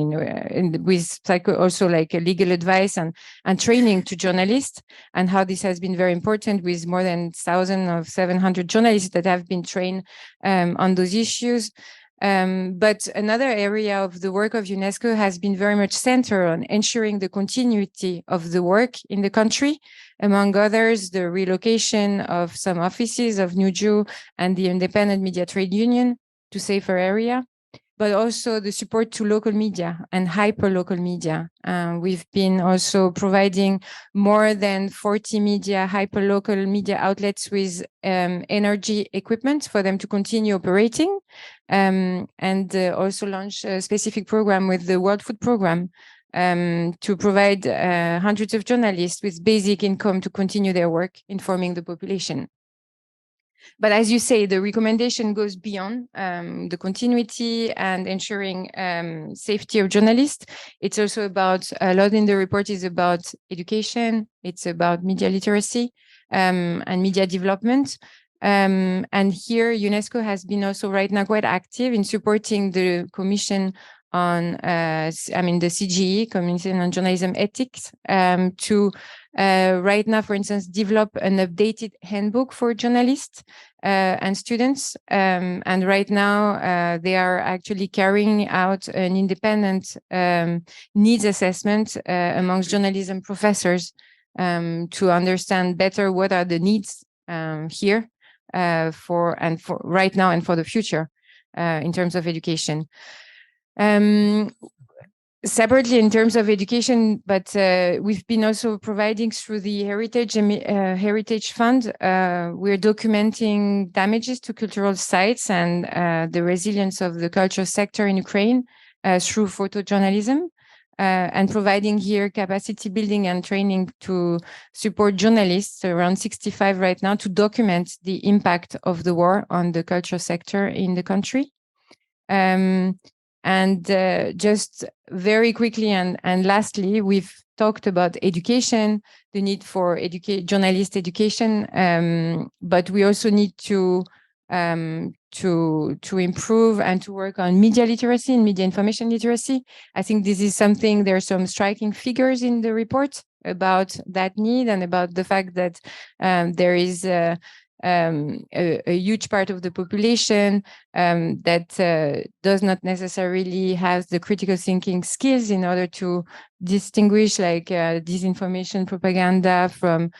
with also like legal advice and training to journalists, and how this has been very important, with more than 700 journalists that have been trained on those issues. But another area of the work of UNESCO has been very much centered on ensuring the continuity of the work in the country. Among others, the relocation of some offices of NUJO and the Independent Media Trade Union to safer area, but also the support to local media and hyper-local media. We've been also providing more than 40 hyper-local media outlets with energy equipment for them to continue operating, and also launch a specific program with the World Food Programme to provide hundreds of journalists with basic income to continue their work informing the population. But as you say, the recommendation goes beyond the continuity and ensuring safety of journalists. It's also about, a lot in the report is about education. It's about media literacy and media development. And here UNESCO has been also right now quite active in supporting the Commission on, the CGE, Commission on Journalism Ethics, to right now, for instance, develop an updated handbook for journalists and students. And right now, they are actually carrying out an independent needs assessment amongst journalism professors to understand better what are the needs here for right now and for the future in terms of education. Separately in terms of education, but we've been also providing through the Heritage Fund, we're documenting damages to cultural sites and the resilience of the cultural sector in Ukraine through photojournalism, and providing here capacity building and training to support journalists, around 65 right now, to document the impact of the war on the cultural sector in the country. And just very quickly and lastly, we've talked about education, the need for journalist education, but we also need to improve and to work on media literacy and media information literacy. I think this is something, there are some striking figures in the report about that need and about the fact that there is a huge part of the population that does not necessarily have the critical thinking skills in order to distinguish like disinformation propaganda from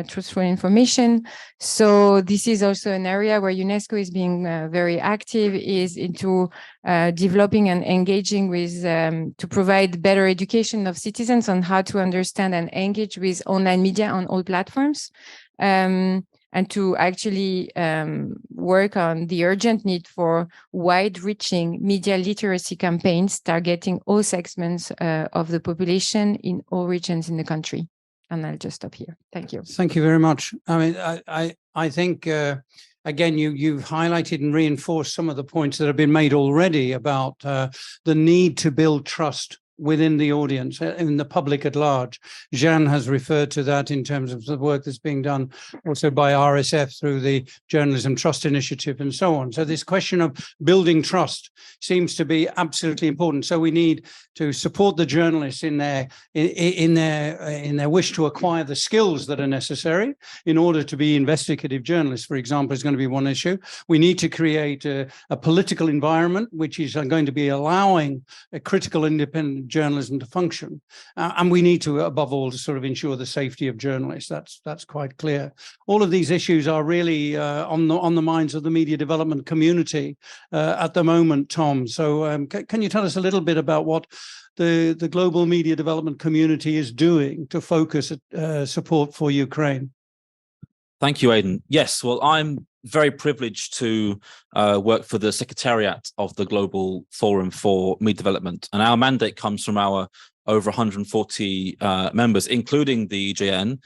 truthful information. So this is also an area where UNESCO is being very active, is into developing and engaging with to provide better education of citizens on how to understand and engage with online media on all platforms. And to actually work on the urgent need for wide-reaching media literacy campaigns targeting all segments of the population in all regions in the country. And I'll just stop here. Thank you. Thank you very much. I mean, I think, again, you've highlighted and reinforced some of the points that have been made already about the need to build trust within the audience, in the public at large. Jeanne has referred to that in terms of the work that's being done also by RSF through the Journalism Trust Initiative and so on. So this question of building trust seems to be absolutely important. So we need to support the journalists in their wish to acquire the skills that are necessary in order to be investigative journalists, for example, is going to be one issue. We need to create a political environment which is going to be allowing a critical independent journalism to function, and we need to, above all, to sort of ensure the safety of journalists. That's quite clear. All of these issues are really on the minds of the media development community at the moment, Tom. So can you tell us a little bit about what the global media development community is doing to focus support for Ukraine? Thank you, Aidan. Yes, well, I'm very privileged to work for the Secretariat of the Global Forum for Media Development. And our mandate comes from our over 140 members, including the EJN,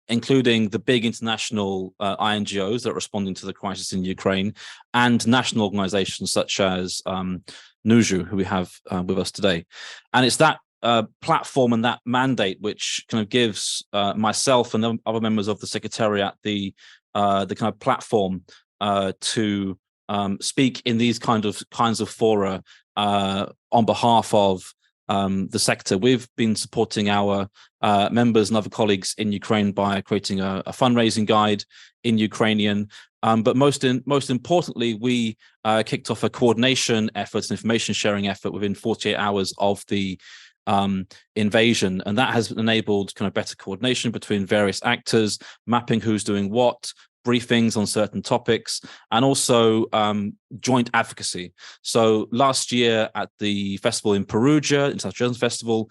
including the big international INGOs that are responding to the crisis in Ukraine, and national organizations such as NUJU, who we have with us today. And it's that platform and that mandate which kind of gives myself and the other members of the Secretariat the kind of platform to speak in these kinds of fora on behalf of the sector. We've been supporting our members and other colleagues in Ukraine by creating a fundraising guide in Ukrainian. But most importantly, we kicked off a coordination effort, an information sharing effort within 48 hours of the invasion. And that has enabled kind of better coordination between various actors, mapping who's doing what, briefings on certain topics, and also joint advocacy. So last year at the festival in Perugia, International Journalism Festival,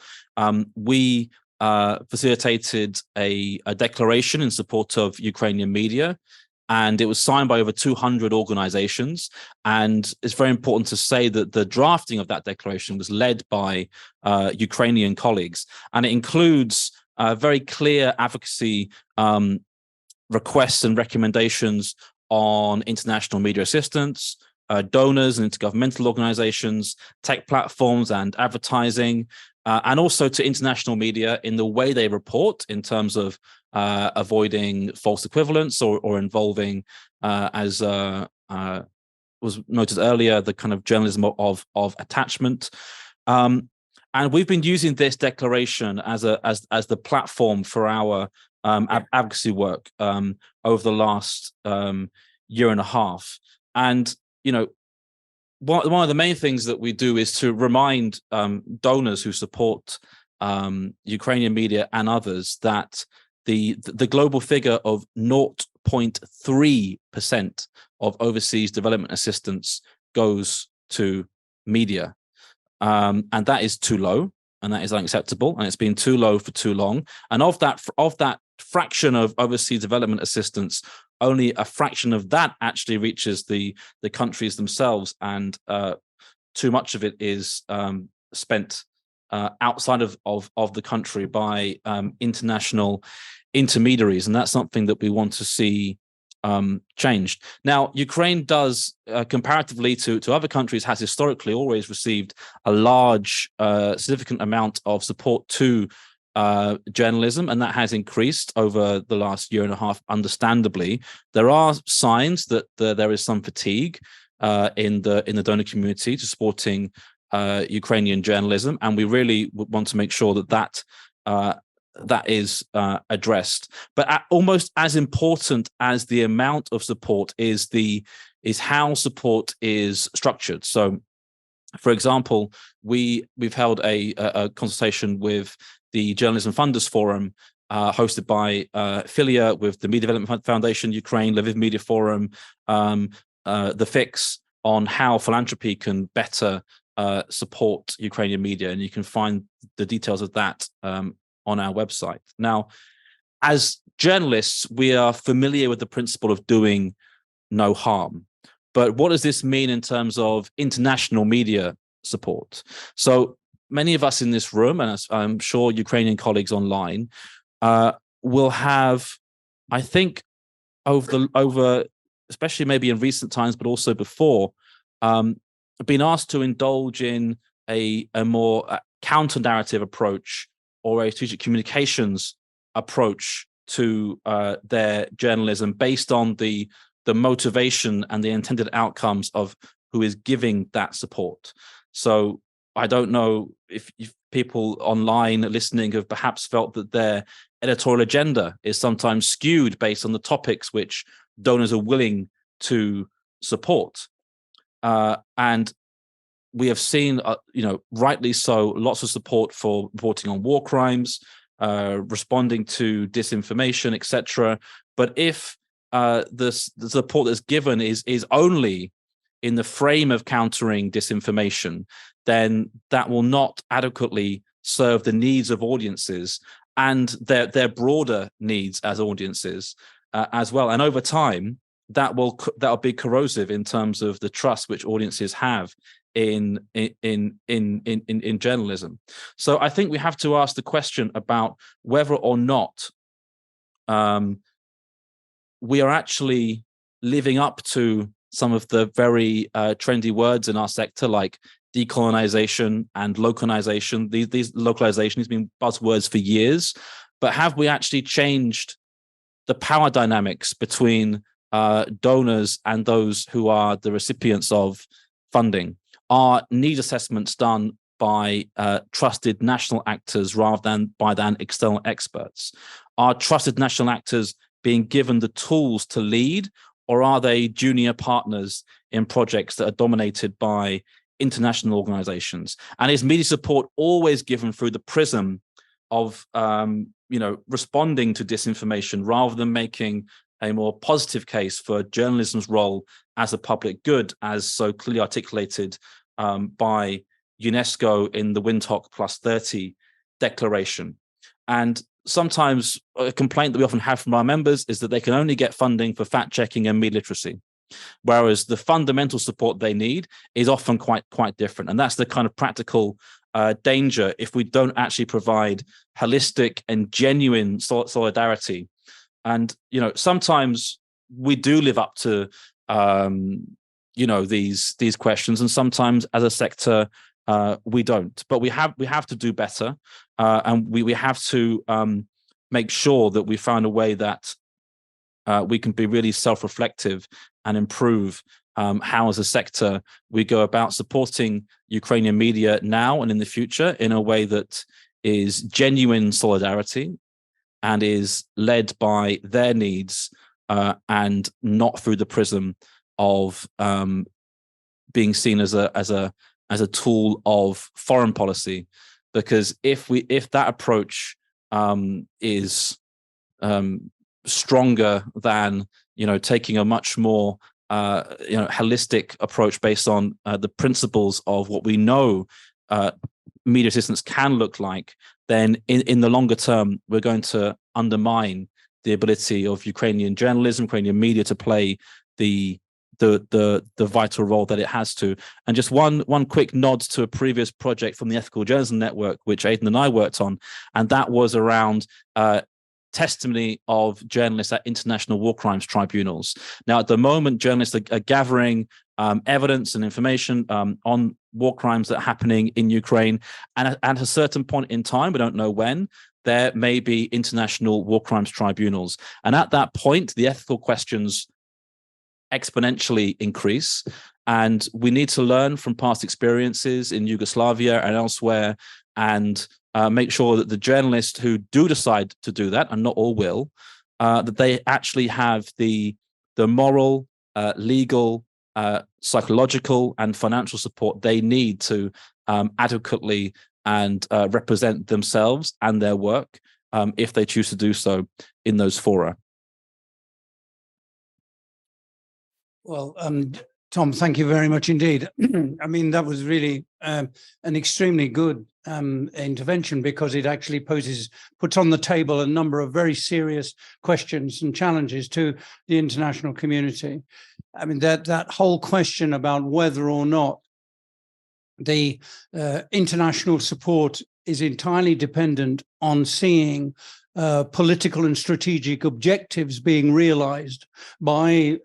we facilitated a declaration in support of Ukrainian media, and it was signed by over 200 organizations. And it's very important to say that the drafting of that declaration was led by Ukrainian colleagues, and it includes very clear advocacy requests and recommendations on international media assistance, donors and intergovernmental organizations, tech platforms and advertising, and also to international media in the way they report in terms of avoiding false equivalence or involving, as was noted earlier, the kind of journalism of attachment. And we've been using this declaration as the platform for our advocacy work over the last year and a half. And, you know, one of the main things that we do is to remind donors who support Ukrainian media and others that the global figure of 0.3% of overseas development assistance goes to media. And that is too low, and that is unacceptable, and it's been too low for too long. And of that fraction of overseas development assistance, only a fraction of that actually reaches the countries themselves, and too much of it is spent outside of the country by international intermediaries, and that's something that we want to see changed. Now, Ukraine does, comparatively to other countries, has historically always received a large, significant amount of support to journalism, and that has increased over the last year and a half, understandably. There are signs that there is some fatigue in the donor community to supporting Ukrainian journalism, and we really want to make sure that is addressed. But almost as important as the amount of support is how support is structured. So, for example, we've held a consultation with the Journalism Funders Forum, hosted by Filia, with the Media Development Foundation Ukraine, Lviv Media Forum, the Fix, on how philanthropy can better support Ukrainian media, and you can find the details of that on our website. Now, as journalists, we are familiar with the principle of doing no harm. But what does this mean in terms of international media support? So many of us in this room, and I'm sure Ukrainian colleagues online, will have, I think, over especially maybe in recent times, but also before, been asked to indulge in a more counter-narrative approach or a strategic communications approach to their journalism based on the motivation and the intended outcomes of who is giving that support. So I don't know if people online listening have perhaps felt that their editorial agenda is sometimes skewed based on the topics which donors are willing to support. And we have seen, rightly so, lots of support for reporting on war crimes, responding to disinformation, etc. But if the support that's given is only in the frame of countering disinformation, then that will not adequately serve the needs of audiences and their broader needs as audiences as well. And over time, that will be corrosive in terms of the trust which audiences have in journalism. So I think we have to ask the question about whether or not we are actually living up to some of the very trendy words in our sector, like decolonization and localization. These localization has been buzzwords for years, but have we actually changed the power dynamics between donors and those who are the recipients of funding? Are need assessments done by trusted national actors rather than external experts? Are trusted national actors being given the tools to lead, or are they junior partners in projects that are dominated by international organizations? And is media support always given through the prism of responding to disinformation rather than making a more positive case for journalism's role as a public good, as so clearly articulated by UNESCO in the Windhoek +30 declaration? And sometimes a complaint that we often have from our members is that they can only get funding for fact checking and media literacy, whereas the fundamental support they need is often quite different. And that's the kind of practical danger if we don't actually provide holistic and genuine solidarity. And sometimes we do live up to these questions, and sometimes as a sector we don't. But we have to do better, and we have to make sure that we find a way that we can be really self-reflective and improve how, as a sector, we go about supporting Ukrainian media now and in the future in a way that is genuine solidarity and is led by their needs, and not through the prism of being seen as a tool of foreign policy. Because if that approach is stronger than taking a much more holistic approach based on the principles of what we know media assistance can look like, then in the longer term we're going to undermine the ability of Ukrainian journalism, Ukrainian media to play the vital role that it has to. And just one quick nod to a previous project from the Ethical Journalism Network, which Aidan and I worked on, and that was around testimony of journalists at international war crimes tribunals. Now, at the moment, journalists are gathering evidence and information on war crimes that are happening in Ukraine. And at a certain point in time, we don't know when, there may be international war crimes tribunals. And at that point, the ethical questions exponentially increase. And we need to learn from past experiences in Yugoslavia and elsewhere, and make sure that the journalists who do decide to do that, and not all will, that they actually have the moral, legal, psychological, and financial support they need to adequately and represent themselves and their work, if they choose to do so in those fora. Well, Tom, thank you very much indeed. I mean, that was really an extremely good intervention, because it actually puts on the table a number of very serious questions and challenges to the international community. I mean, that whole question about whether or not the international support is entirely dependent on seeing political and strategic objectives being realized by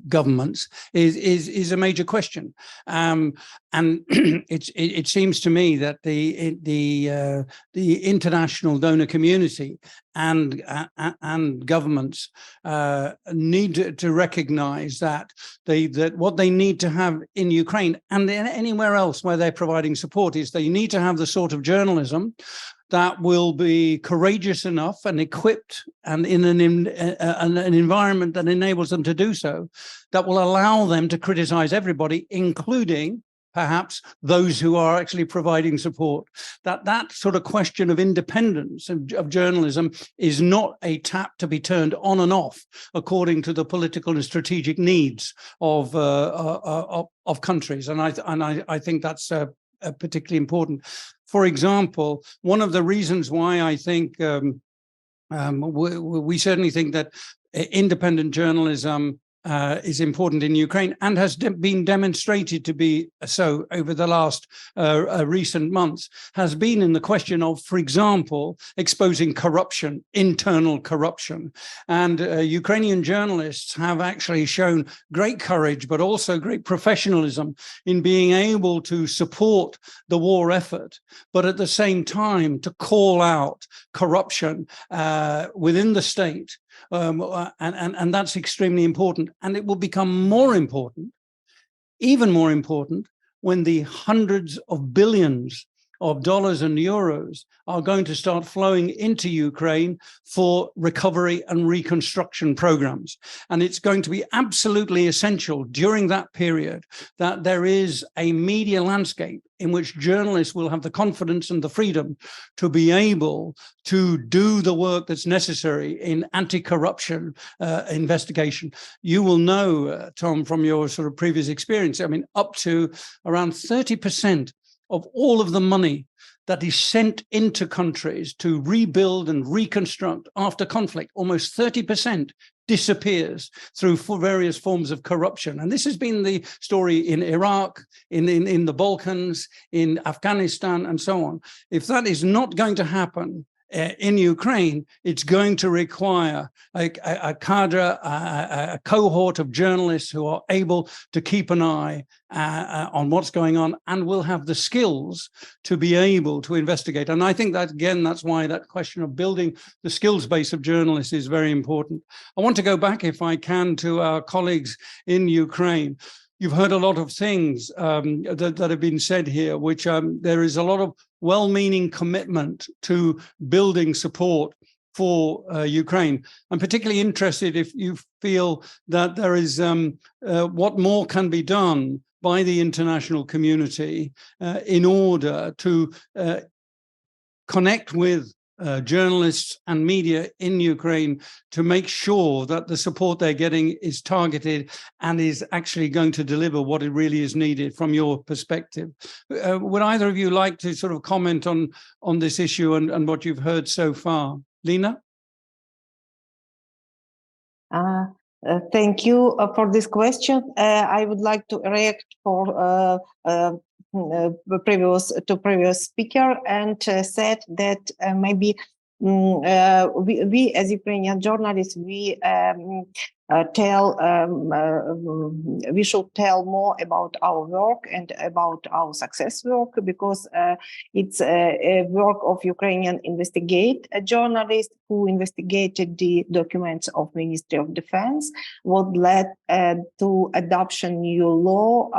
governments is a major question, and it seems to me that the international donor community and governments need to recognize that what they need to have in Ukraine and anywhere else where they're providing support is they need to have the sort of journalism that will be courageous enough and equipped and in an environment that enables them to do so, that will allow them to criticize everybody, including perhaps those who are actually providing support. That sort of question of independence of journalism is not a tap to be turned on and off according to the political and strategic needs of countries. And I think that's particularly important. For example, one of the reasons why I think we certainly think that independent journalism is important in Ukraine and has been demonstrated to be so over the last recent months, has been in the question of, for example, exposing corruption, internal corruption. And Ukrainian journalists have actually shown great courage, but also great professionalism in being able to support the war effort, but at the same time to call out corruption within the state. And that's extremely important. And it will become more important, even more important, when the hundreds of billions of dollars and euros are going to start flowing into Ukraine for recovery and reconstruction programs. And it's going to be absolutely essential during that period that there is a media landscape in which journalists will have the confidence and the freedom to be able to do the work that's necessary in anti-corruption investigation. You will know, Tom, from your sort of previous experience, I mean, up to around 30% of all of the money that is sent into countries to rebuild and reconstruct after conflict, almost 30% disappears through various forms of corruption. And this has been the story in Iraq, in the Balkans, in Afghanistan, and so on. If that is not going to happen in Ukraine, it's going to require a cadre, a cohort of journalists who are able to keep an eye on what's going on and will have the skills to be able to investigate. And I think that, again, that's why that question of building the skills base of journalists is very important. I want to go back, if I can, to our colleagues in Ukraine. You've heard a lot of things that have been said here, which there is a lot of well-meaning commitment to building support for Ukraine. I'm particularly interested if you feel that there is what more can be done by the international community in order to connect with journalists and media in Ukraine to make sure that the support they're getting is targeted and is actually going to deliver what it really is needed from your perspective. Would either of you like to sort of comment on this issue and what you've heard so far? Lena? Thank you for this question. I would like to react for previous speaker and said that maybe we as Ukrainian journalists, we should tell more about our work and about our success work, because it's a work of Ukrainian investigate journalists who investigated the documents of Ministry of Defense, what led to adoption new law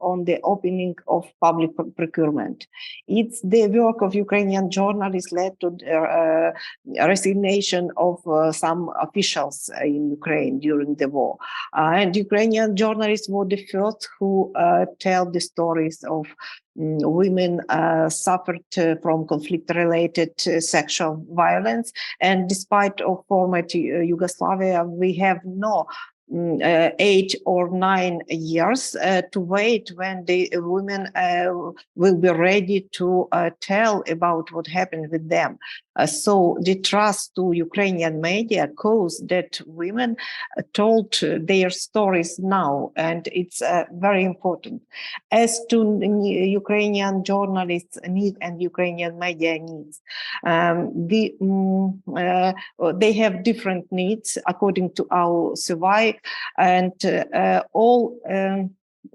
on the opening of public procurement. It's the work of Ukrainian journalists led to the resignation of some officials in Ukraine during the war. And Ukrainian journalists were the first who tell the stories of women suffered from conflict-related sexual violence. And despite of former Yugoslavia, we have no 8 or 9 years to wait when the women will be ready to tell about what happened with them. So the trust to Ukrainian media caused that women told their stories now, and it's very important. As to Ukrainian journalists' need and Ukrainian media needs, they have different needs according to our survey, and all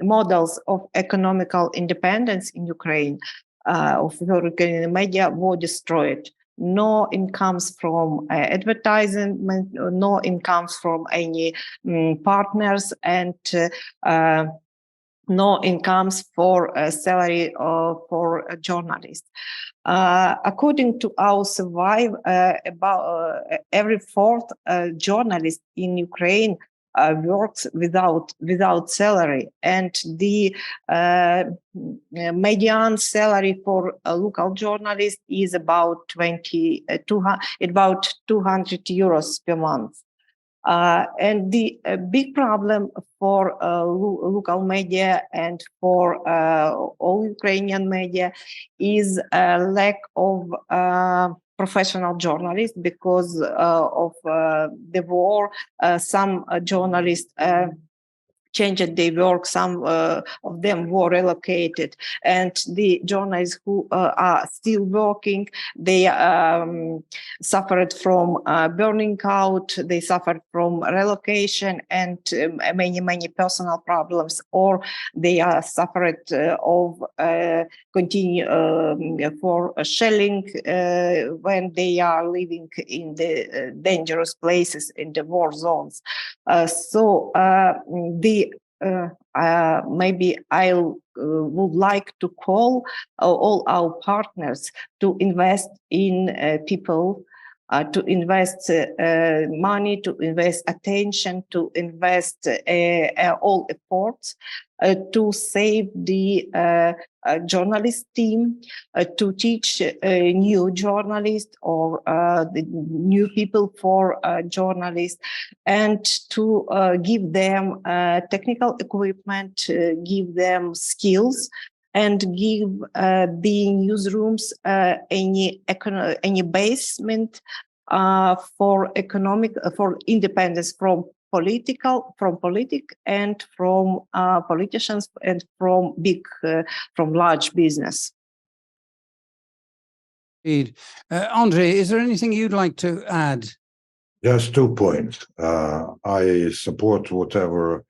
models of economical independence in Ukraine of Ukrainian media were destroyed. No incomes from advertisement, no incomes from any partners, and no incomes for salary for journalists. According to our survey, about every fourth journalist in Ukraine works without salary, and the median salary for a local journalist is about 200 euros per month. And the big problem for local media and for all Ukrainian media is a lack of professional journalists because of the war. Some journalists changed their work, some of them were relocated, and the journalists who are still working, they suffered from burning out, they suffered from relocation and many personal problems, or they are suffered of continue for shelling when they are living in the dangerous places in the war zones. Maybe I would like to call all our partners to invest in people, to invest money, to invest attention, to invest all efforts to save the journalist team, to teach new journalists or the new people for journalists, and to give them technical equipment, give them skills, and give the newsrooms any basement for independence from politics and from politicians and from large business. Indeed. Andrei, is there anything you'd like to add? Just 2 points. I support whatever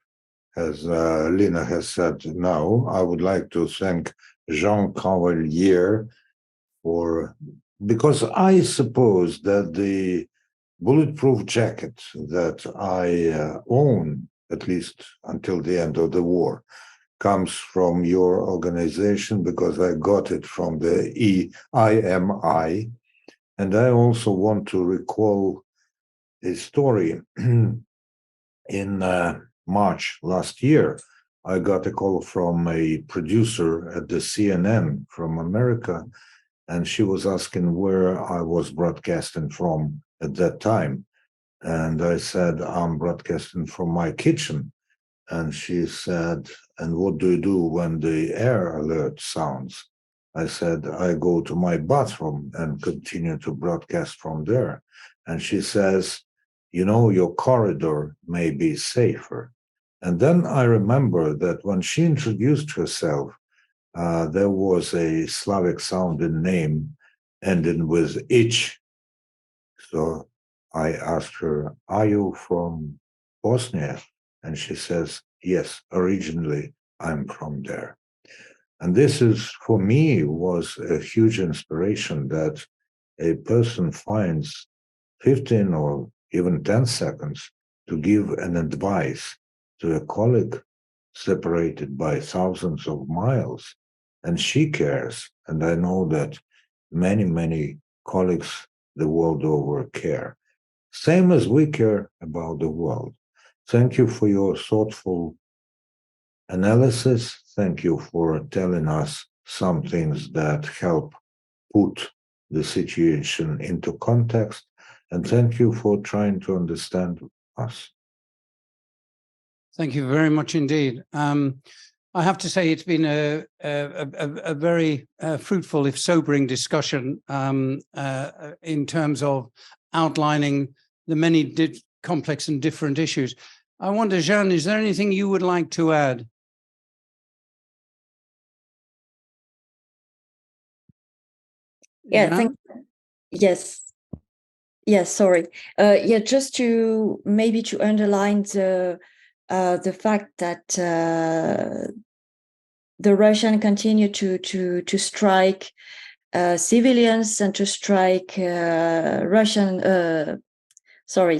as Lina has said now. I would like to thank Jean Cavalier because I suppose that the bulletproof jacket that I own, at least until the end of the war, comes from your organization because I got it from the EIMI. And I also want to recall a story. In March last year, I got a call from a producer at the CNN from America, and she was asking where I was broadcasting from at that time. And I said, I'm broadcasting from my kitchen. And she said, and what do you do when the air alert sounds? I said, I go to my bathroom and continue to broadcast from there. And she says, you know, your corridor may be safer. And then I remember that when she introduced herself, there was a Slavic sounding name ending with ich. So I asked her, are you from Bosnia? And she says, yes, originally I'm from there. And this is, for me, was a huge inspiration that a person finds 15 or even 10 seconds to give an advice to a colleague separated by thousands of miles. And she cares. And I know that many colleagues the world over care. Same as we care about the world. Thank you for your thoughtful analysis. Thank you for telling us some things that help put the situation into context. And thank you for trying to understand us. Thank you very much indeed. I have to say it's been a very fruitful, if sobering, discussion in terms of outlining the many complex and different issues. I wonder, Jeanne, is there anything you would like to add? Yeah, yes. Yes, sorry. Yeah, just to maybe to underline the fact that the Russian continue to strike civilians and to strike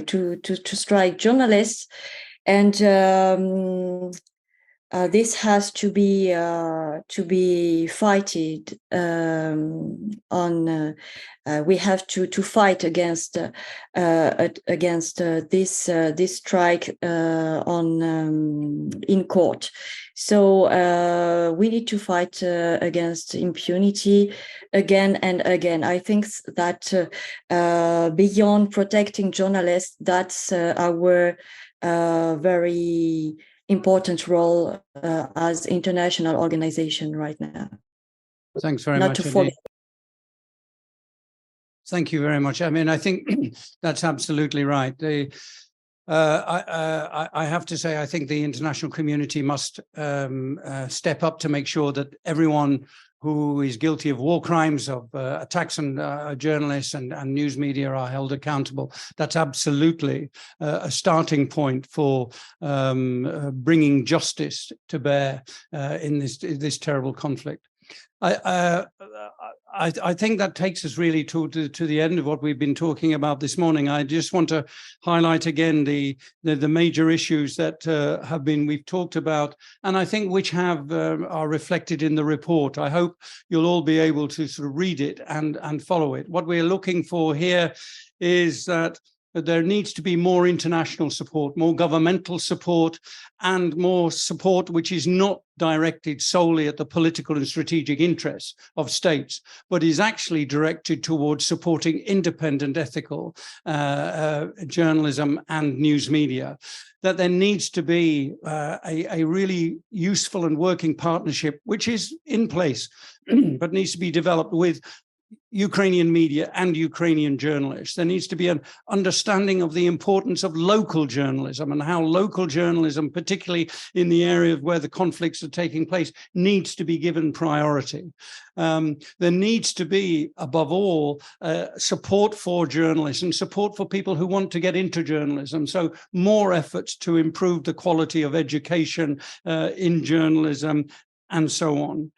to strike journalists, and this has to be fighted on. We have to fight against this strike in court. So we need to fight against impunity again and again. I think that beyond protecting journalists, that's our very important role as international organization right now. Thanks very Not much. To forget. Thank you very much. I mean, I think that's absolutely right. I have to say, I think the international community must step up to make sure that everyone who is guilty of war crimes, of attacks on journalists and news media are held accountable. That's absolutely a starting point for bringing justice to bear in this terrible conflict. I think that takes us really to the end of what we've been talking about this morning. I just want to highlight again the major issues that we've talked about, and I think which are reflected in the report. I hope you'll all be able to sort of read it and follow it. What we're looking for here is that there needs to be more international support, more governmental support, and more support which is not directed solely at the political and strategic interests of states, but is actually directed towards supporting independent, ethical journalism and news media. That there needs to be a really useful and working partnership, which is in place, but needs to be developed with Ukrainian media and Ukrainian journalists. There needs to be an understanding of the importance of local journalism and how local journalism, particularly in the area where the conflicts are taking place, needs to be given priority. There needs to be, above all, support for journalists and support for people who want to get into journalism. So more efforts to improve the quality of education in journalism, and so on.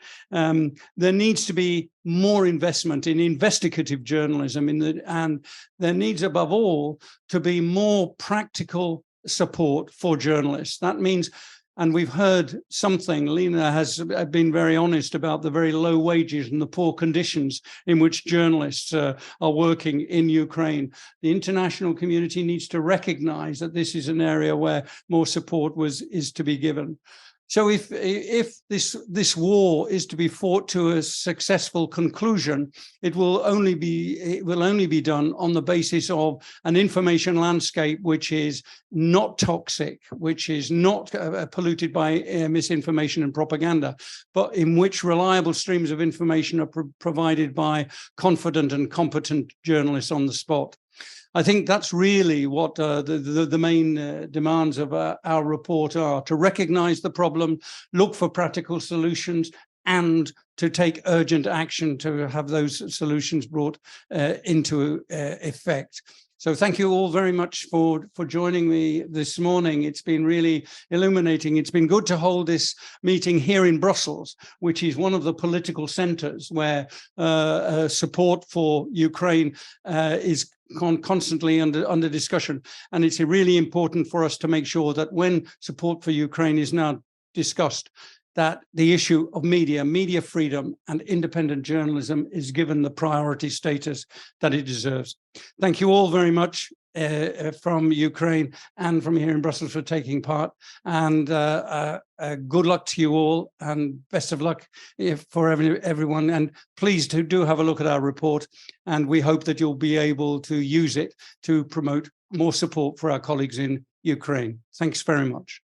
There needs to be more investment in investigative journalism, and there needs, above all, to be more practical support for journalists. That means, and we've heard something, Lena has been very honest about the very low wages and the poor conditions in which journalists are working in Ukraine. The international community needs to recognize that this is an area where more support is to be given. So if this war is to be fought to a successful conclusion, it will only be done on the basis of an information landscape which is not toxic, which is not polluted by misinformation and propaganda, but in which reliable streams of information are provided by confident and competent journalists on the spot. I think that's really what the main demands of our report are: to recognize the problem, look for practical solutions, and to take urgent action to have those solutions brought into effect. So thank you all very much for joining me this morning. It's been really illuminating. It's been good to hold this meeting here in Brussels, which is one of the political centers where support for Ukraine is constantly under discussion. And it's really important for us to make sure that when support for Ukraine is now discussed, that the issue of media freedom and independent journalism is given the priority status that it deserves. Thank you all very much from Ukraine and from here in Brussels for taking part. And good luck to you all, and best of luck for everyone. And please do have a look at our report, and we hope that you'll be able to use it to promote more support for our colleagues in Ukraine. Thanks very much.